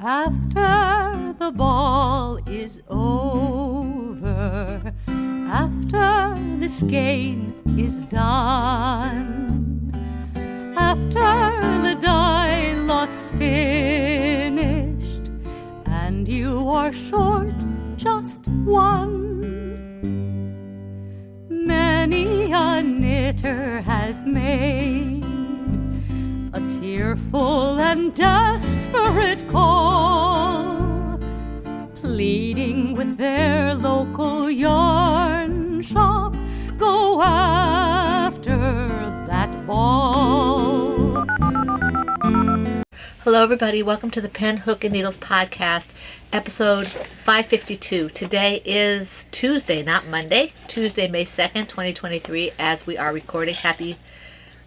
After the ball is over, after the skein is done, after the die lot's finished, and you are short just one, many a knitter has made a tearful and desperate call, pleading with their local yarn shop, go after that ball. Hello everybody, welcome to the Pen, Hook, and Needles podcast, episode 552. Today is Tuesday, not Monday, Tuesday, May 2nd, 2023, as we are recording. Happy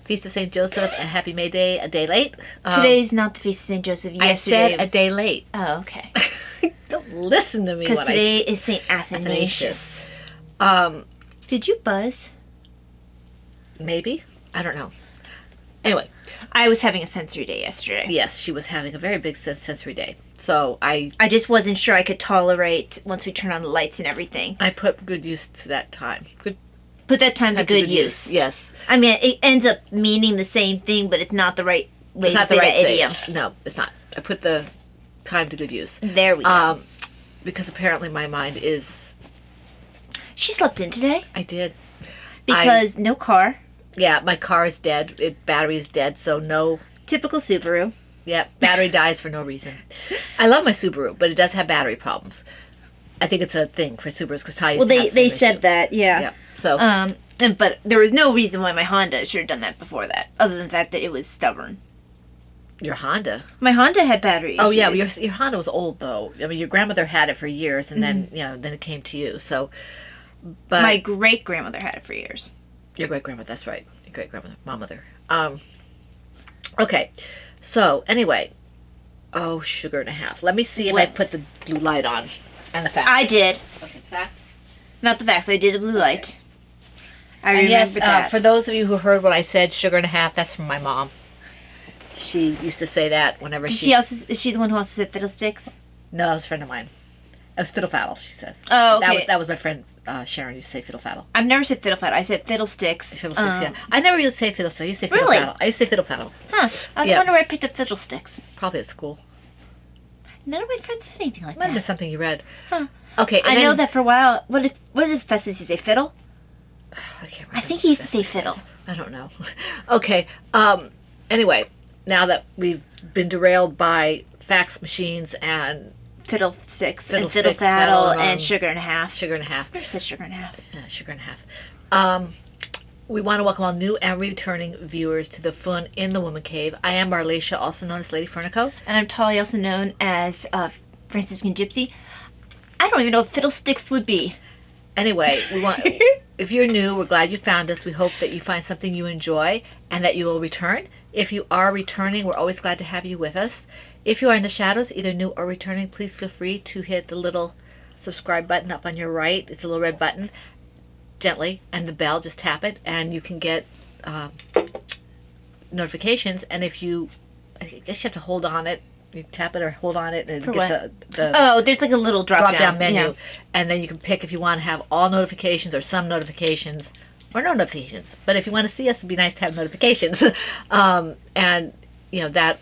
Feast of St. Joseph and Happy May Day, a day late. Today's not the Feast of St. Joseph. Yesterday. I said a day late. Oh, okay. Don't listen to me. Because today is St. Athanasius. Did you buzz? Maybe. I don't know. Anyway. I was having a sensory day yesterday. Yes, she was having a very big sensory day. So I just wasn't sure I could tolerate once we turn on the lights and everything. I put good use to that time. Put that time to good use. Yes. I mean, it ends up meaning the same thing, but it's not the right way to say that idiom. No, it's not. I put the time to good use. There we go. Because apparently my mind is... She slept in today? I did. Because no car. Yeah, my car is dead. Battery is dead, so no... Typical Subaru. Yeah, battery dies for no reason. I love my Subaru, but it does have battery problems. I think it's a thing for Subarus because Ty used to have they the said issue. that, yeah. Yeah. So, but there was no reason why my Honda should have done that before that, other than the fact that it was stubborn. Your Honda? My Honda had battery issues. Oh yeah, your Honda was old though. I mean, your grandmother had it for years, and then then it came to you. So, but my great grandmother had it for years. Your great grandmother, that's right. Your great grandmother, mother. Okay. So anyway, sugar and a half. Let me see if I put the blue light on and the facts. I did. Okay, facts. Not the facts. I did the blue light. I remember yes, that. For those of you who heard what I said, sugar and a half, that's from my mom. She used to say that whenever is she the one who also said fiddlesticks? No, it was a friend of mine. It was fiddle faddle, she says. Oh, okay. That was my friend Sharon used to say fiddle faddle. I've never said fiddle faddle. I said fiddlesticks. Fiddlesticks, yeah. I never used to say fiddlesticks. I used to say fiddle faddle. I used to say fiddle faddle. Huh. I wonder where I picked up fiddlesticks. Probably at school. None of my friends said anything like that. Might have been something you read. Huh. Okay. I know that for a while. What did Festus used to say? Fiddle? I can't remember. I think he used to say fiddle. I don't know. Okay. Anyway, now that we've been derailed by fax machines and fiddlesticks and fiddle faddle and sugar and a half. Sugar and a half. I never said sugar and a half. Sugar and a half. We want to welcome all new and returning viewers to the Fun in the Woman Cave. I am Marlacia, also known as Lady Fernico. And I'm Tolly, also known as Franciscan Gypsy. I don't even know what fiddlesticks would be. Anyway, if you're new, we're glad you found us. We hope that you find something you enjoy and that you will return. If you are returning, we're always glad to have you with us. If you are in the shadows, either new or returning, please feel free to hit the little subscribe button up on your right. It's a little red button, gently, and the bell, just tap it, and you can get notifications. And I guess you have to hold on it. You tap it or hold on it, and it gets there's like a little drop-down menu. Yeah. And then you can pick if you want to have all notifications or some notifications, or no notifications. But if you want to see us, it'd be nice to have notifications. And, that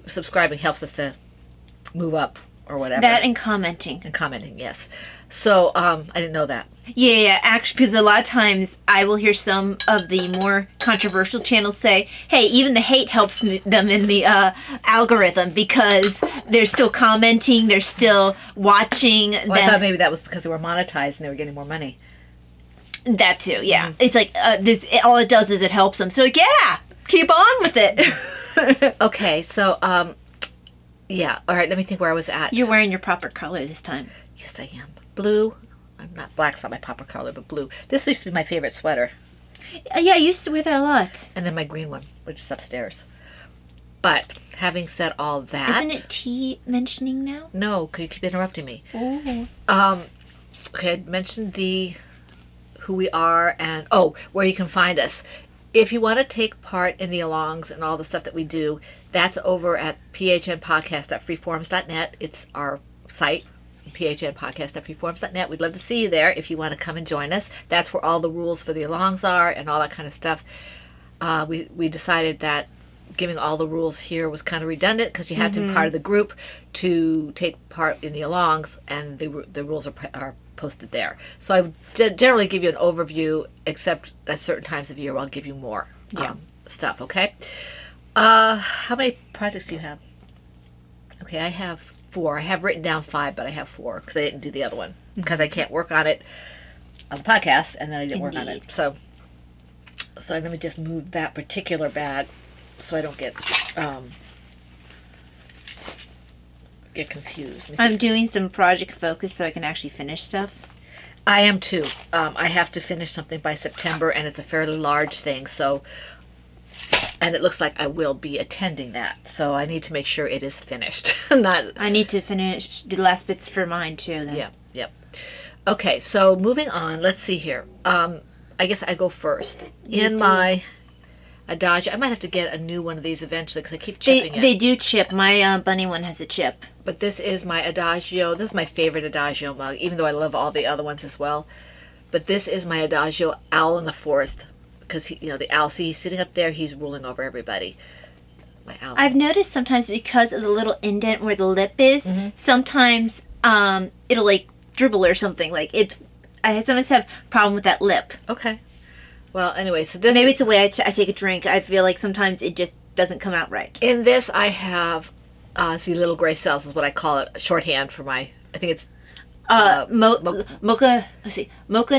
subscribing helps us to move up or whatever. That and commenting. And commenting, yes. So, I didn't know that. Yeah, actually, because a lot of times I will hear some of the more controversial channels say, hey, even the hate helps them in the algorithm because they're still commenting, they're still watching. Well, I thought maybe that was because they were monetized and they were getting more money. That too, yeah. It's like, all it does is it helps them. So, like, yeah, keep on with it. Okay, so, yeah. All right, let me think where I was at. You're wearing your proper color this time. Yes, I am. Blue. Not black's not my proper color, but blue. This used to be my favorite sweater. Yeah, I used to wear that a lot. And then my green one, which is upstairs. But having said all that, isn't it tea mentioning now? No, because you keep interrupting me. Ooh. Okay, I mentioned who we are and where you can find us. If you want to take part in the alongs and all the stuff that we do, that's over at phnpodcast.freeforums.net. It's our site, phnpodcast.freeforums.net. We'd love to see you there if you want to come and join us. That's where all the rules for the alongs are and all that kind of stuff. We decided that giving all the rules here was kind of redundant because you have to be part of the group to take part in the alongs, and the rules are posted there. So I generally give you an overview, except at certain times of year I'll give you more stuff, okay? How many projects do you have? Okay, I have 4. I have written down 5, but I have 4 because I didn't do the other one because I can't work on it on the podcast, and then I didn't work on it. So let me just move that particular bag so I don't get confused. I'm doing some project focus so I can actually finish stuff. I am too. I have to finish something by September, and it's a fairly large thing. So, and it looks like I will be attending that. So I need to make sure it is finished. I need to finish the last bits for mine too. Then. Yeah. Yep. Okay. So moving on. Let's see here. I guess I go first. My Adagio. I might have to get a new one of these eventually because I keep chipping it. They do chip. My bunny one has a chip. But this is my Adagio. This is my favorite Adagio mug, even though I love all the other ones as well. But this is my Adagio Owl in the Forest because the owl. See, he's sitting up there. He's ruling over everybody. My owl. I've noticed sometimes because of the little indent where the lip is, sometimes it'll like dribble or something. Like it. I sometimes have a problem with that lip. Okay. Well, anyway, so this... Maybe it's the way I take a drink. I feel like sometimes it just doesn't come out right. In this, I have, little gray cells is what I call it, shorthand for my... I think it's... mocha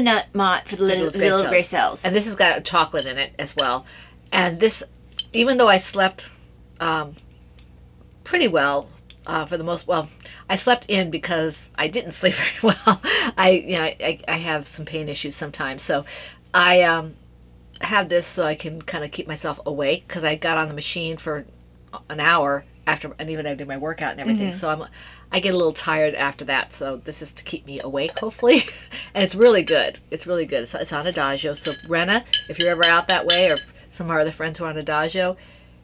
nut mott for the little gray cells. And this has got chocolate in it as well. And this, even though I slept pretty well, for the most... Well, I slept in because I didn't sleep very well. I have some pain issues sometimes, so I have this so I can kind of keep myself awake because I got on the machine for an hour after, and even I did my workout and everything. So I get a little tired after that. So this is to keep me awake, hopefully, and it's really good. It's really good. It's on Adagio. So Brenna, if you're ever out that way, or some of our other friends who are on Adagio,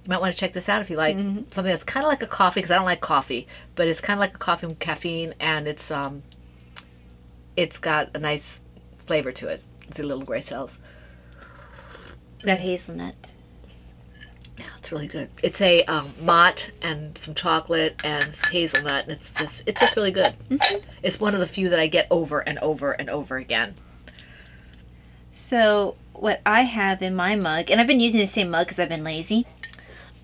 you might want to check this out if you like something that's kind of like a coffee, because I don't like coffee, but it's kind of like a coffee with caffeine, and it's got a nice flavor to it. It's a little gray cells. That hazelnut. Yeah, it's really good. It's a mott and some chocolate and hazelnut, and it's just really good. It's one of the few that I get over and over and over again. So what I have in my mug, and I've been using the same mug because I've been lazy.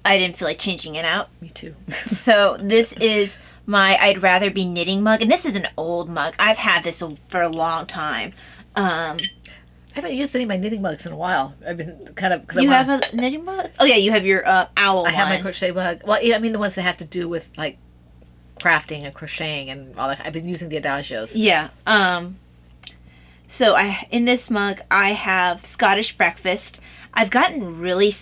I didn't feel like changing it out. Me too. So this is my I'd rather be knitting mug, and this is an old mug. I've had this for a long time. I haven't used any of my knitting mugs in a while. I've been kind of... You have a knitting mug? Oh yeah, you have your owl one. I have my crochet mug. Well, yeah, I mean the ones that have to do with like crafting and crocheting and all that. I've been using the Adagios. Yeah. So in this mug I have Scottish breakfast. I've gotten really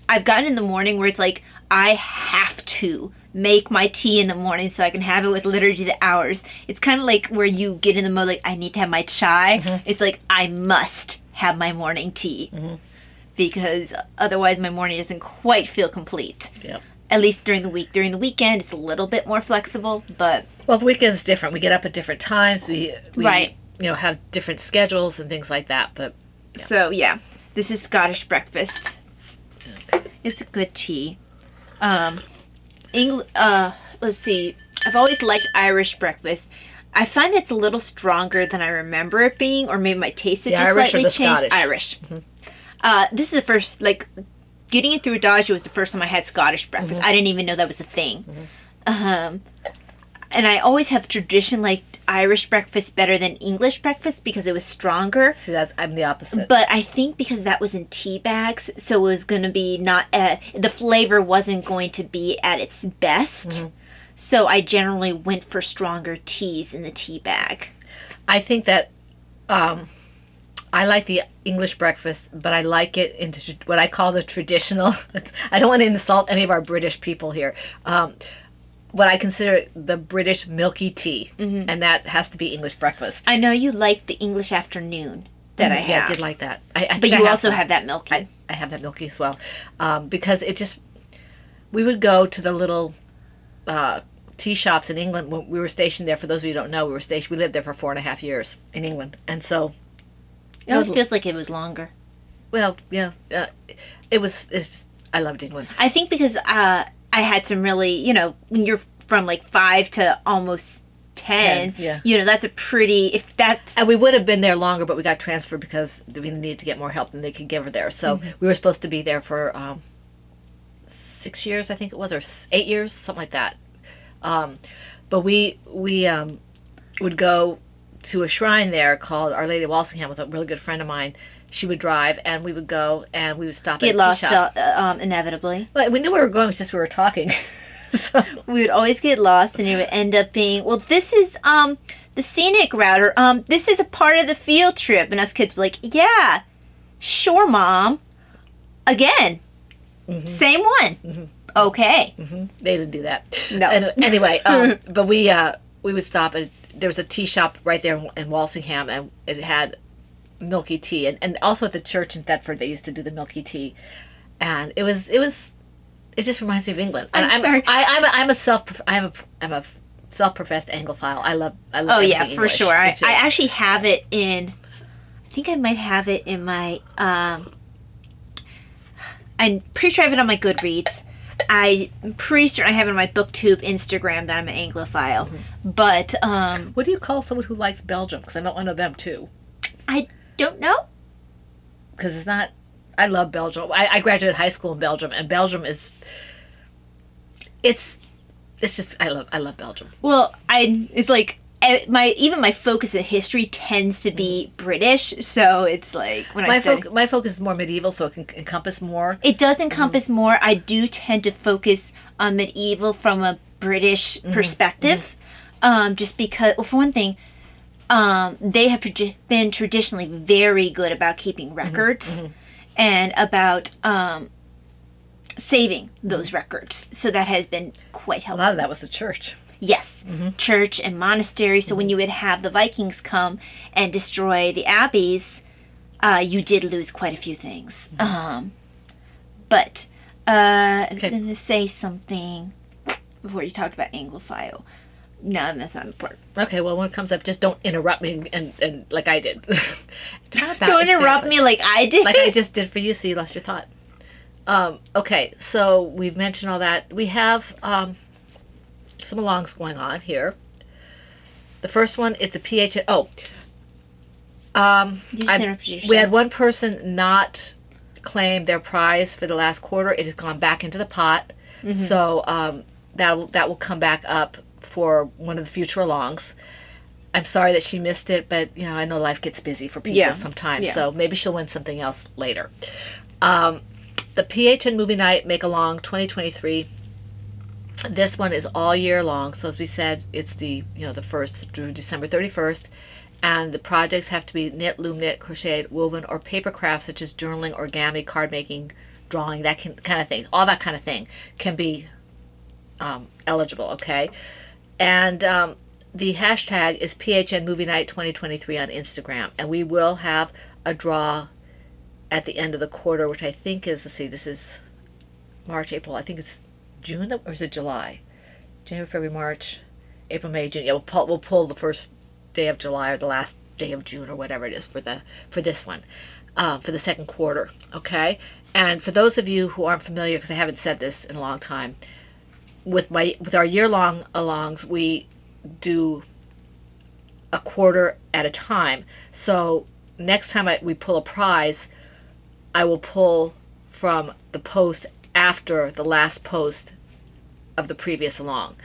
I've gotten in the morning where it's like I have to make my tea in the morning so I can have it with liturgy the hours. It's kind of like where you get in the mode like I need to have my chai. It's like I must have my morning tea because otherwise my morning doesn't quite feel complete. Yep. At least during the week. During the weekend it's a little bit more flexible, but well, the weekend's different. We get up at different times. We right. Have different schedules and things like that. But yeah. So yeah, this is Scottish breakfast. It's a good tea. Let's see. I've always liked Irish breakfast. I find it's a little stronger than I remember it being, or maybe my taste just slightly changed. Scottish? Irish. This is the first, getting it through Adagio was the first time I had Scottish breakfast. I didn't even know that was a thing. And I always have tradition Irish breakfast better than English breakfast because it was stronger. See, I'm the opposite. But I think because that was in tea bags, so it was going to be the flavor wasn't going to be at its best. So I generally went for stronger teas in the tea bag. I think that I like the English breakfast, but I like it into what I call the traditional. I don't want to insult any of our British people here. What I consider the British milky tea, and that has to be English breakfast. I know you like the English afternoon. that I Yeah, I have. did like that. I But think I you also some. have that milky. I have that milky as well, because we would go to the little tea shops in England when we were stationed there. For those of you who don't know, we lived there for 4.5 years in England, and so It always feels like it was longer. well, yeah, I loved England. I think because I had some really, when you're from like 5 to almost 10, 10, yeah. That's a pretty, if that's, And we would have been there longer, but we got transferred because we needed to get more help than they could give her there. So we were supposed to be there for 6 years, I think it was, or 8 years, something like that. But we would go to a shrine there called Our Lady of Walsingham with a really good friend of mine. She would drive, and we would go, and we would stop get at a lost tea shop. inevitably. But we knew where we were going, it's just we were talking. So, We would always get lost, and it would end up being, well, this is the scenic route, or this is a part of the field trip, and us kids would be like, yeah, sure, Mom. Again, same one. Okay. they didn't do that. No. And anyway, but we would stop at, there was a tea shop right there in Walsingham, and it had milky tea, and also at the church in Thetford they used to do the milky tea, and it just reminds me of England. And I'm sorry. I'm a self-professed Anglophile. I love Oh yeah, everything for English. sure. It's just- I actually have it in. I think I might have it in my. I'm pretty sure I have it on my Goodreads. I'm pretty sure I have it on my BookTube Instagram that I'm an Anglophile. But what do you call someone who likes Belgium? Because I'm not one of them too. I don't know. Because it's not. I love Belgium. I graduated high school in Belgium, and Belgium is. It's just I love Belgium. Well, it's like my focus in history tends to be British, so it's like when I study. My focus is more medieval, so it can encompass more. It does encompass more. I do tend to focus on medieval from a British perspective, just because, well, for one thing, they have been traditionally very good about keeping records and about saving those records. So that has been quite A helpful. lot of that was the church. Yes, church and monastery. So when you would have the Vikings come and destroy the abbeys, you did lose quite a few things. But I was going to say something before you talked about Anglophile. No, that's not important. Okay, well, when it comes up, just don't interrupt me and like I did. Don't interrupt me like I did. Like I just did for you, so you lost your thought. Okay, so we've mentioned all that. We have some alongs going on here. The first one is the PH. You just interrupted yourself. We had one person not claim their prize for the last quarter. It has gone back into the pot, so that will come back up for one of the future alongs. I'm sorry that she missed it, but I know life gets busy for people sometimes, so maybe she'll win something else later. The PHN Movie Night Make Along 2023. This one is all year long, so as we said, it's the the 1st through December 31st, and the projects have to be knit, loom knit, crocheted, woven, or paper crafts such as journaling, origami, card making, drawing, that kind of thing. All that kind of thing can be eligible, okay? And the hashtag is PHN Movie Night 2023 on Instagram, and we will have a draw at the end of the quarter, which I think is, let's see, this is March, April, I think it's June, or is it July? January, February, March, April, May, June. Yeah, we'll pull the first day of July or the last day of June or whatever it is for this one, for the second quarter, okay? And for those of you who aren't familiar, because I haven't said this in a long time, with our year-long alongs, we do a quarter at a time. So next time we pull a prize, I will pull from the post after the last post of the previous along.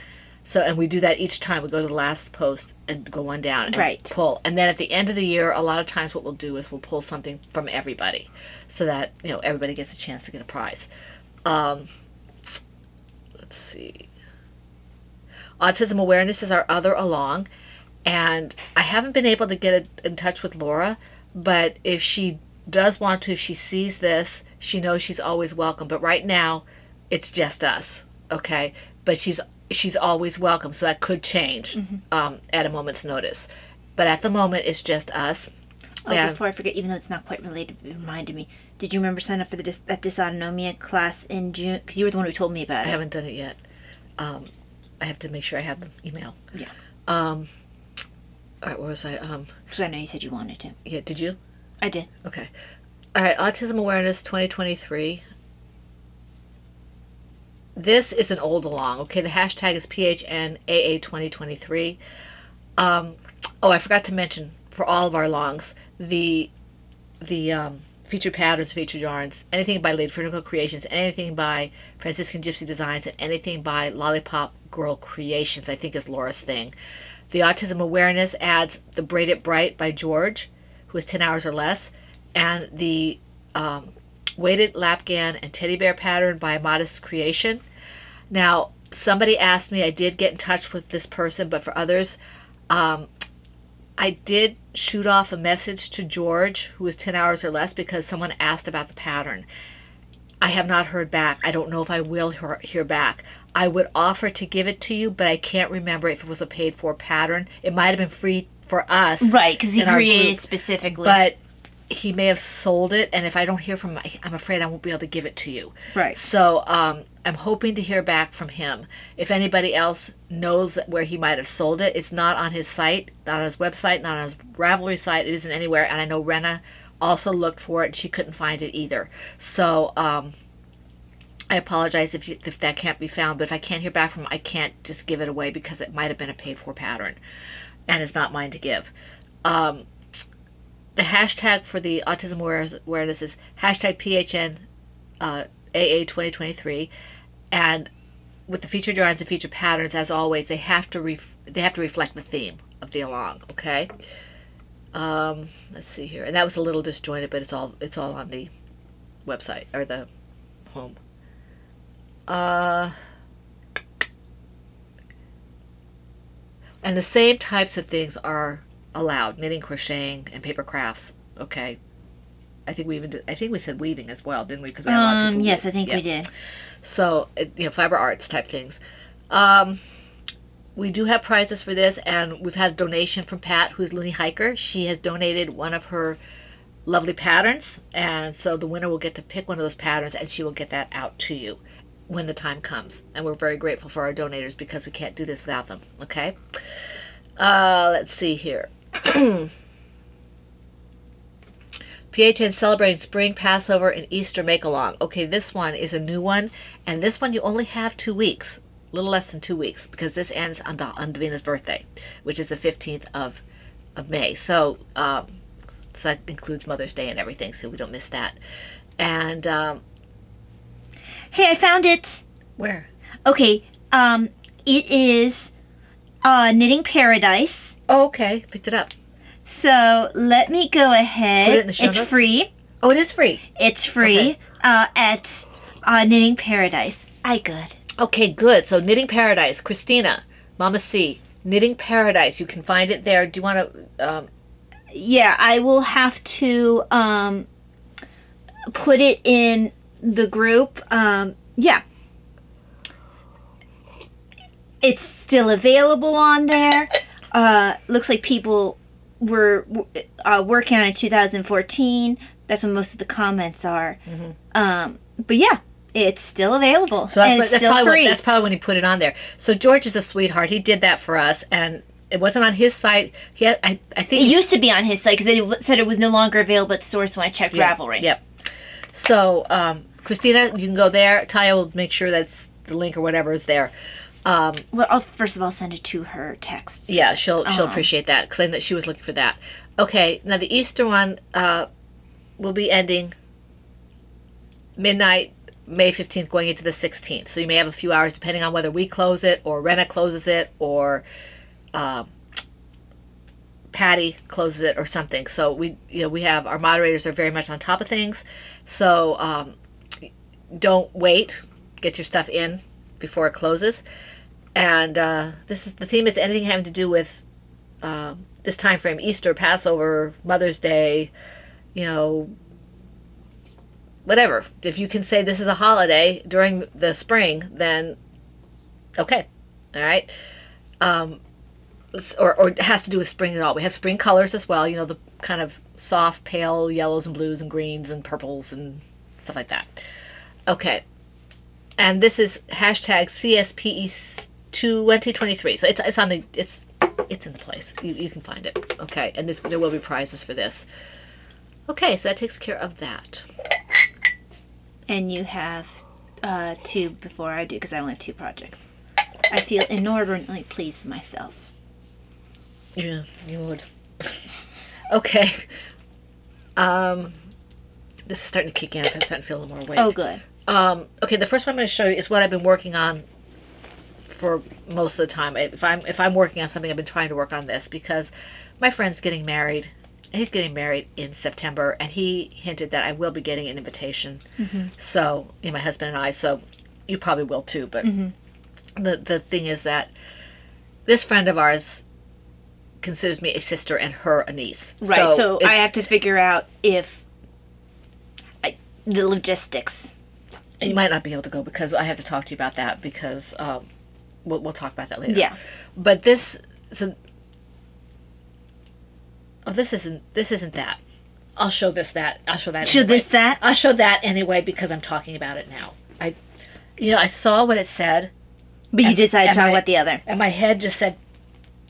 So, and we do that each time. We go to the last post and go one down and pull. And then at the end of the year, a lot of times what we'll do is we'll pull something from everybody so that, everybody gets a chance to get a prize. Let's see. Autism Awareness is our other along. And I haven't been able to get in touch with Laura, but if she does want to, if she sees this, she knows she's always welcome. But right now, it's just us, okay? But she's always welcome, so that could change at a moment's notice. But at the moment, it's just us. Oh, And before I forget, even though it's not quite related, it reminded me. Did you remember signing up for that dysautonomia class in June? Because you were the one who told me about I it. haven't done it yet. I have to make sure I have the email. Yeah. All right, where was I? Because I know you said you wanted to. Yeah, did you? I did. Okay. All right, Autism Awareness 2023. This is an old along, okay? The hashtag is PHNAA 2023. Oh, I forgot to mention for all of our longs, the featured patterns, featured yarns, anything by Lady Furnicle Creations, anything by Franciscan Gypsy Designs, and anything by Lollipop Girl Creations, I think is Laura's thing. The Autism Awareness adds the Braid It Bright by George, who is 10 hours or less, and the Weighted Lapgan and Teddy Bear pattern by Modest Creation. Now, somebody asked me, I did get in touch with this person, but for others, I did shoot off a message to George, who is 10 hours or less, because someone asked about the pattern. I have not heard back. I don't know if I will hear back. I would offer to give it to you, but I can't remember if it was a paid for pattern. It might have been free for us. Right, because he in our created group, specifically. but he may have sold it, and if I don't hear from him, I'm afraid I won't be able to give it to you. Right. So I'm hoping to hear back from him. If anybody else knows where he might have sold it, it's not on his site, not on his website, not on his Ravelry site. It isn't anywhere, and I know Rena also looked for it, and she couldn't find it either. So I apologize if that can't be found, but if I can't hear back from him, I can't just give it away because it might have been a paid-for pattern, and it's not mine to give. The hashtag for the Autism Awareness is hashtag PHN AA 2023, and with the featured yarns and featured patterns, as always, they have to reflect the theme of the along. Okay. Let's see here, and that was a little disjointed, but it's all on the website or the home. And the same types of things are allowed: knitting, crocheting, and paper crafts. Okay. I think we said weaving as well, didn't we? Because we had a lot of people Yes, weave. I think Yeah. we did. So, fiber arts type things. We do have prizes for this, and we've had a donation from Pat, who's Looney Hiker. She has donated one of her lovely patterns, and so the winner will get to pick one of those patterns, and she will get that out to you when the time comes. And we're very grateful for our donators because we can't do this without them. Okay. Let's see here. PHN celebrating spring, Passover, and Easter make-along. Okay, this one is a new one, and this one you only have 2 weeks, a little less than 2 weeks, because this ends on Davina's birthday, which is the 15th of May. So, so that includes Mother's Day and everything, so we don't miss that. And Hey, I found it. where? Okay, it is Knitting Paradise. Oh, okay, picked it up. So let me go ahead. Put it in the show It's notes? free. Oh, it is free. It's free at Knitting Paradise. Good. Okay, good. So Knitting Paradise, Christina, Mama C, Knitting Paradise. You can find it there. Do you want to? Yeah, I will have to put it in the group. Yeah. It's still available on there. Looks like people were working on it in 2014. That's when most of the comments are. But yeah, it's still available. So and it's still free. That's probably when he put it on there. So George is a sweetheart. He did that for us, and it wasn't on his site. He had, I think It used to be on his site because it said it was no longer available at source when I checked Ravelry. Yep. So Christina, you can go there. Taya will make sure that's the link or whatever is there. Well, first of all, send it to her text. Yeah, she'll appreciate that because I know she was looking for that. Okay, now the Easter one will be ending midnight, May 15th, going into the 16th. So you may have a few hours depending on whether we close it or Rena closes it or Patty closes it or something. So we have our moderators are very much on top of things. So don't wait. Get your stuff in before it closes. And the theme is anything having to do with this time frame: Easter, Passover, Mother's Day, whatever. If you can say this is a holiday during the spring, then okay, all right. or it has to do with spring at all. We have spring colors as well, the kind of soft, pale yellows and blues and greens and purples and stuff like that. Okay. And this is hashtag CSPE 2023. So it's on the, it's in the place. You can find it. Okay. And there will be prizes for this. Okay. So that takes care of that. And you have 2 before I do, because I only have 2 projects. I feel inordinately pleased with myself. Yeah, you would. Okay. This is starting to kick in. I'm starting to feel a little more awake. Oh, good. Okay, the first one I'm going to show you is what I've been working on for most of the time. If I'm working on something, I've been trying to work on this because my friend's getting married. And he's getting married in September, and he hinted that I will be getting an invitation. Mm-hmm. So, my husband and I. So, you probably will too. But the thing is that this friend of ours considers me a sister and her a niece. Right. So I have to figure out if the logistics. And you might not be able to go because I have to talk to you about that because we'll talk about that later. Yeah. But this isn't that. I'll show this that. I'll show that. Show anyway. this that. I'll show that anyway because I'm talking about it now. I saw what it said. But you decided to talk about the other. And my head just said,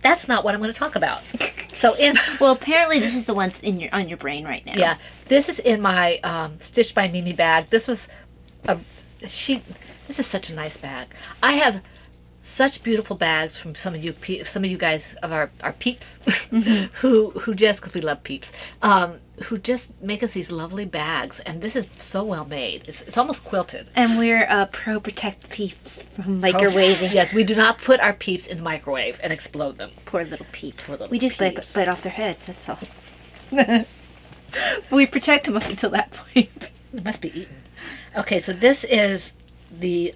that's not what I'm going to talk about. So well, apparently this is the one's on your brain right now. Yeah, this is in my Stitched by Mimi bag. This is such a nice bag. I have such beautiful bags from some of you guys of our peeps, who just, because we love peeps, who just make us these lovely bags, and this is so well made. It's almost quilted. And we're protect peeps from microwaving. Yes, we do not put our peeps in the microwave and explode them. Poor little peeps. Poor little we just peeps. bite off their heads, that's all. We protect them up until that point. It must be eaten. Okay, so this is the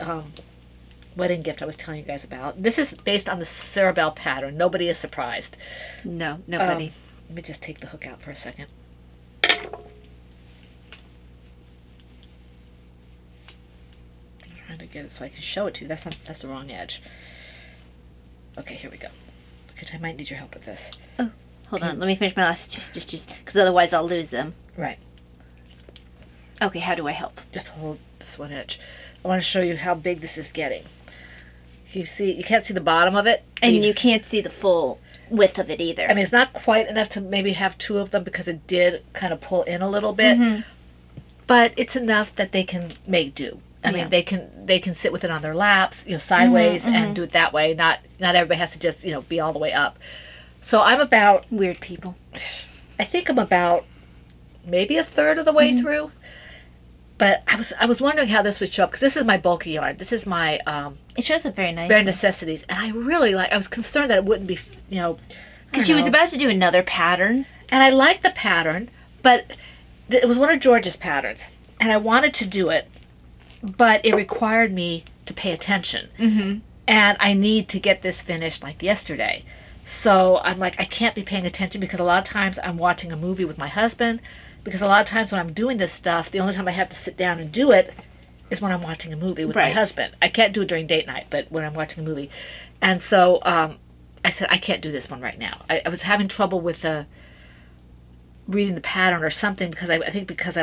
wedding gift I was telling you guys about. This is based on the Cerebell pattern. Nobody is surprised. No, nobody. Let me just take the hook out for a second. I'm trying to get it so I can show it to you. That's the wrong edge. Okay, here we go. Okay, I might need your help with this. Oh, hold on. Let me finish my last 2 stitches, because otherwise I'll lose them. Right. Okay, how do I help? Just hold this one edge. I want to show you how big this is getting. You can't see the bottom of it. And you can't see the full width of it either. I mean, it's not quite enough to maybe have 2 of them because it did kind of pull in a little bit. But it's enough that they can make do. I mean, they can sit with it on their laps, sideways and do it that way. Not everybody has to just, be all the way up. So I'm about... Weird people. I think I'm about maybe a third of the way through. But I was wondering how this would show up, because this is my bulky yarn. This is my it shows up very nicely. bare necessities, and I was concerned that it wouldn't be, because she was about to do another pattern, and I liked the pattern, but it was one of George's patterns, and I wanted to do it, but it required me to pay attention, and I need to get this finished like yesterday. So I'm like, I can't be paying attention because a lot of times I'm watching a movie with my husband. Because a lot of times when I'm doing this stuff, the only time I have to sit down and do it is when I'm watching a movie with my husband. I can't do it during date night, but when I'm watching a movie. And so I said, I can't do this one right now. I was having trouble with reading the pattern or something because I think because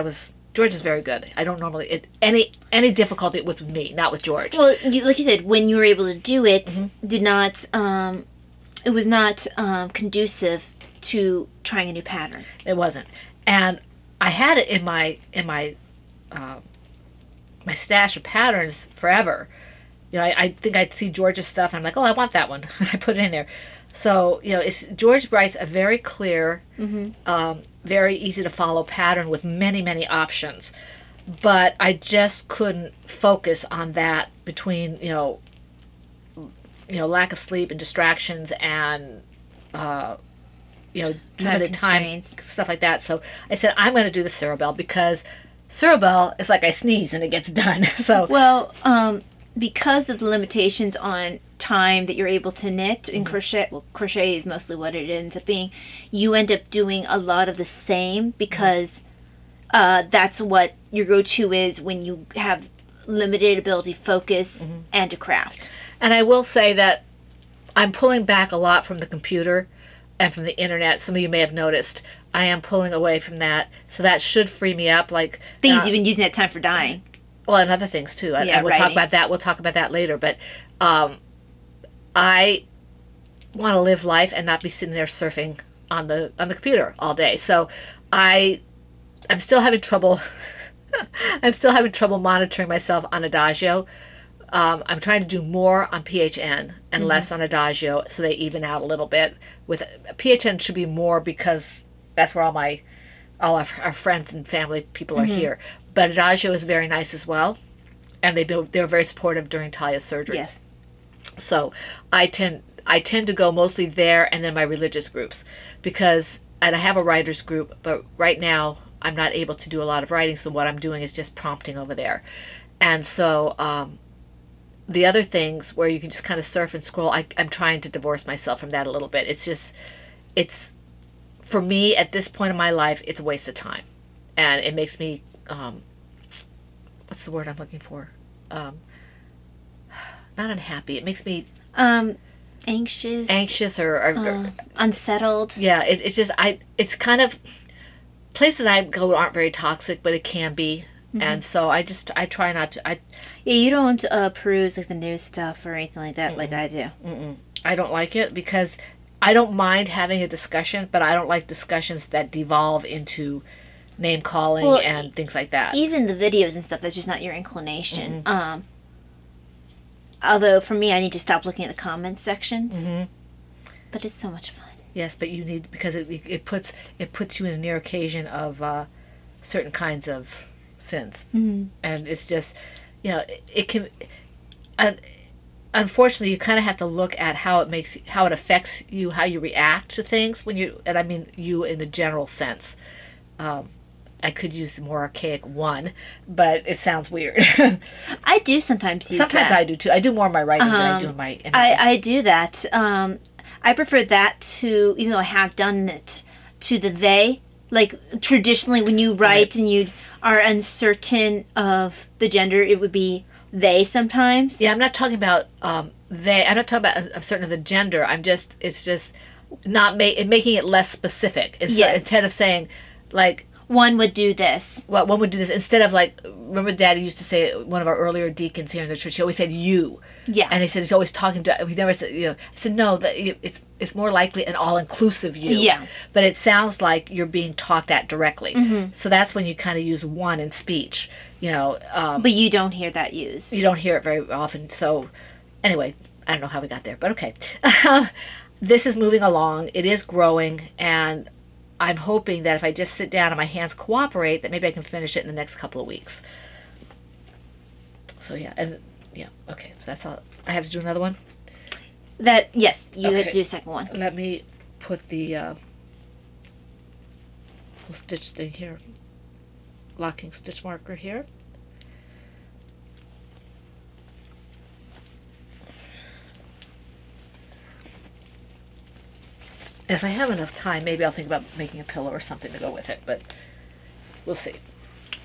George is very good. I don't normally, any difficulty was with me, not with George. Well, like you said, when you were able to do it, it was not conducive to trying a new pattern. It wasn't. And I had it in my my stash of patterns forever. I think I'd see George's stuff and I'm like, oh, I want that one. I put it in there. So, George writes a very clear, very easy to follow pattern with many, many options. But I just couldn't focus on that between, lack of sleep and distractions and, limited time, stuff like that. So I said, I'm going to do the Cerebell because Cerebell is like I sneeze and it gets done. So because of the limitations on time that you're able to knit in crochet, crochet is mostly what it ends up being, you end up doing a lot of the same because that's what your go-to is when you have limited ability, focus, and to craft. And I will say that I'm pulling back a lot from the computer and from the internet. Some of you may have noticed. I am pulling away from that, so that should free me up. Like Things you've been using that time for dyeing. well, and other things too. Yeah, we'll talk writing. about that. We'll talk about that later. But I want to live life and not be sitting there surfing on the computer all day. So I'm still having trouble. I'm still having trouble monitoring myself on Adagio. I'm trying to do more on PHN and less on Adagio, so they even out a little bit. With PHN should be more because that's where all our friends and family people are here. But Adagio is very nice as well, and they were very supportive during Talia's surgery. Yes. So I tend to go mostly there and then my religious groups, and I have a writers group, but right now I'm not able to do a lot of writing, so what I'm doing is just prompting over there. And so the other things where you can just kind of surf and scroll, I'm trying to divorce myself from that a little bit. It's for me at this point in my life, it's a waste of time, and it makes me what's the word I'm looking for? Not unhappy. It makes me Anxious or unsettled. yeah. It's kind of places I go aren't very toxic, but it can be. And so I try not to. Yeah, you don't peruse like the news stuff or anything like that like I do. I don't like it because I don't mind having a discussion, but I don't like discussions that devolve into name calling and things like that. Even the videos and stuff, that's just not your inclination. Although for me, I need to stop looking at the comments sections. But it's so much fun. Yes, but you need, because it puts you in a near occasion of certain kinds of sins, and it's just, it can. Unfortunately, you kind of have to look at how it affects you, how you react to things and I mean you in the general sense. I could use the more archaic one, but it sounds weird. I do sometimes use Sometimes that. I do too. I do more in my writing than I do in my imaging. I do that. I prefer that to, even though I have done it, to the they. Like, traditionally, when you write and you are uncertain of the gender, it would be they sometimes. Yeah, I'm not talking about they. I'm not talking about uncertain of the gender. It's just not making it less specific. Instead of saying, like, one would do this. Well, one would do this instead of, like, remember Daddy used to say, one of our earlier deacons here in the church, he always said you. Yeah. And he said he's always talking to, he never said, I said, no, it's more likely an all-inclusive you. Yeah. But it sounds like you're being talked at directly. So that's when you kind of use one in speech, But you don't hear that used. You don't hear it very often. So anyway, I don't know how we got there, but okay. This is moving along. It is growing, and I'm hoping that if I just sit down and my hands cooperate, that maybe I can finish it in the next couple of weeks. So yeah, okay. So that's all. I have to do another one? Yes, you have Okay. to do a second one. Let me put the little stitch thing here. Locking stitch marker here. And if I have enough time, maybe I'll think about making a pillow or something to go with it, but we'll see.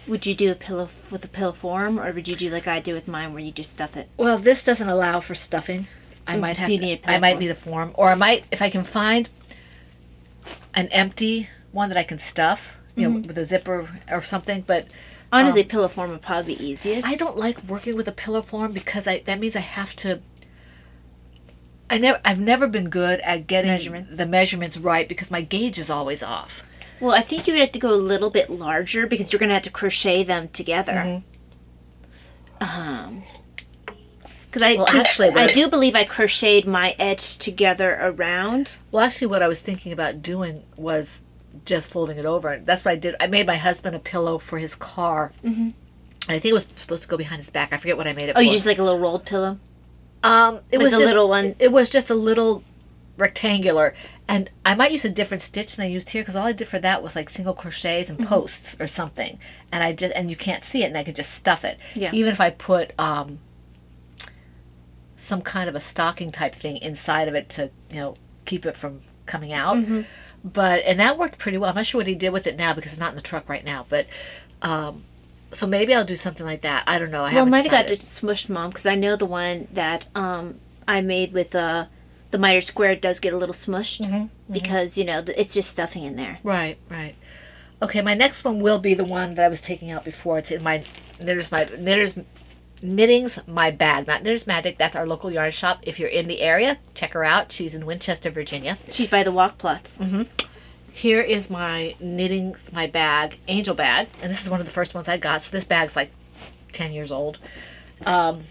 Would you do a pillow with a pillow form, or would you do like I do with mine, where you just stuff it? Well, this doesn't allow for stuffing. I Mm, might so have. you need a pillow I might form. need a form, or I might, if I can find an empty one that I can stuff, with a zipper or something. But Honestly, pillow form would probably be easiest. I don't like working with a pillow form because that means I have to. I've never been good at getting the measurements right because my gauge is always off. Well, I think you would have to go a little bit larger because you're going to have to crochet them together. Because I do believe I crocheted my edge together around. Well, actually, what I was thinking about doing was just folding it over. That's what I did. I made my husband a pillow for his car. And I think it was supposed to go behind his back. I forget what I made it for. Oh, you just like a little rolled pillow? It was a just, little one? It was just a little rectangular. And I might use a different stitch than I used here because all I did for that was like single crochets and posts or something. And you can't see it, and I could just stuff it. Yeah. Even if I put some kind of a stocking type thing inside of it to, keep it from coming out. And that worked pretty well. I'm not sure what he did with it now because it's not in the truck right now. But so maybe I'll do something like that. I don't know. I Well, haven't might have got decided. just smushed, Mom, because I know the one that I made with the miter square does get a little smushed Mm-hmm. because, you know, it's just stuffing in there. Right, right. Okay, my next one will be the one that I was taking out before. It's in my Knitting's My Bag, not Knitter's Magic. That's our local yarn shop. If you're in the area, check her out. She's in Winchester, Virginia. She's by the walk plots. Mm-hmm. Here is my Knitting's My Bag, Angel Bag, and this is one of the first ones I got. So this bag's like 10 years old, or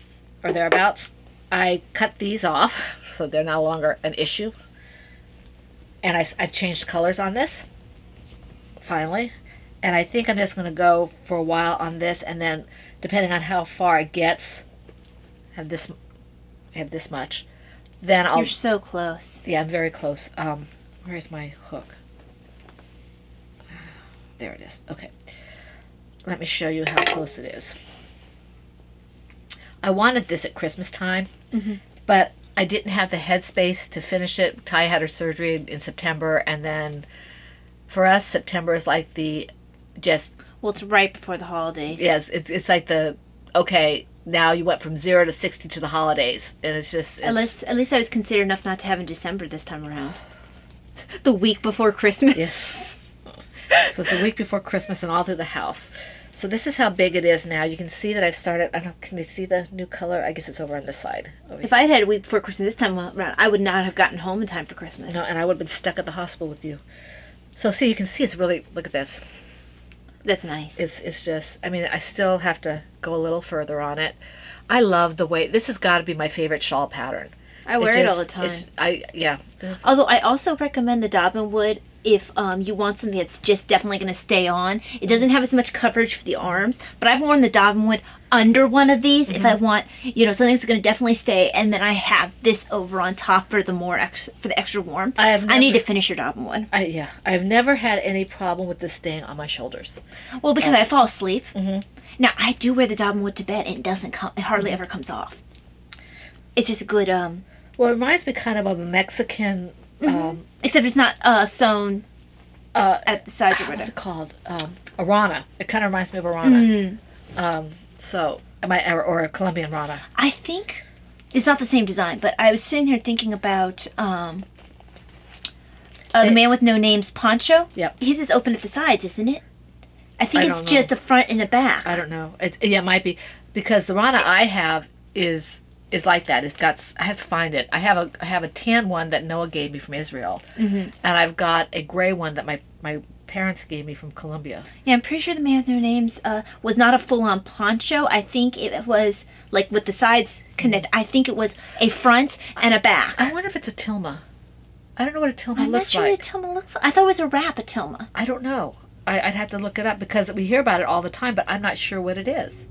thereabouts. I cut these off, so they're no longer an issue. And I've changed colors on this, finally. And I think I'm just going to go for a while on this, and then depending on how far it gets, have this much. Then I'll. You're so close. Yeah, I'm very close. Where's my hook? There it is. Okay. Let me show you how close it is. I wanted this at Christmas time, but I didn't have the headspace to finish it. Ty had her surgery in September, and then for us, September is like Well, it's right before the holidays. Yes, it's like okay, now you went from 0 to 60 to the holidays, and it's just... At least I was considerate enough not to have in December this time around. The week before Christmas. Yes. So it's the week before Christmas and all through the house. So this is how big it is now. You can see that I've started... Can you see the new color? I guess it's over on this side. If I had had a week before Christmas this time around, I would not have gotten home in time for Christmas. No, and I would have been stuck at the hospital with you. So see, you can see it's really... Look at this. That's nice. It's just... I mean, I still have to go a little further on it. I love the way... This has got to be my favorite shawl pattern. I wear it all the time. Although I also recommend the Dobbin Wood if you want something that's just definitely going to stay on. It doesn't have as much coverage for the arms, but I've worn the Dobbin Wood under one of these if I want, something that's going to definitely stay, and then I have this over on top for the extra warmth. I need to finish your Dobbin Wood. I've never had any problem with this staying on my shoulders. Well, because I fall asleep. Now, I do wear the Dobbin Wood to bed, and it hardly ever comes off. It's just a good... Well, it reminds me kind of a Mexican... Except it's not sewn at the sides or whatever. What's it called? A It kind of reminds me of a Rana. Or a Colombian Rana. I think it's not the same design, but I was sitting here thinking about the Man with No Name's poncho. Yep. His is open at the sides, isn't it? I think it's just a front and a back. I don't know. It might be, because the Rana I have is like that. It's got... I have to find it. I have a tan one that Noah gave me from Israel, and I've got a gray one that my parents gave me from Colombia. Yeah, I'm pretty sure the Man with No Names was not a full-on poncho. I think it was like with the sides connect. I think it was a front and a back. I wonder if it's a tilma. I don't know what a tilma I'm not looks sure like. what a tilma looks like. I thought it was a wrap, a tilma. I don't know. I'd have to look it up, because we hear about it all the time, but I'm not sure what it is.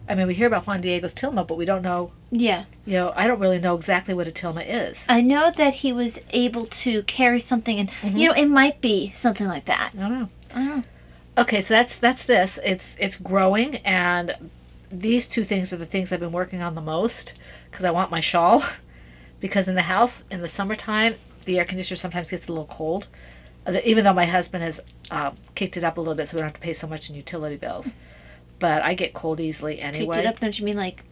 I mean, we hear about Juan Diego's tilma, but we don't know. Yeah. I don't really know exactly what a tilma is. I know that he was able to carry something, and it might be something like that. I don't know. Okay, so that's this. It's growing, and these two things are the things I've been working on the most, because I want my shawl. Because in the house, in the summertime, the air conditioner sometimes gets a little cold. Even though my husband has kicked it up a little bit so we don't have to pay so much in utility bills. But I get cold easily anyway. Kicked it up, don't you mean like...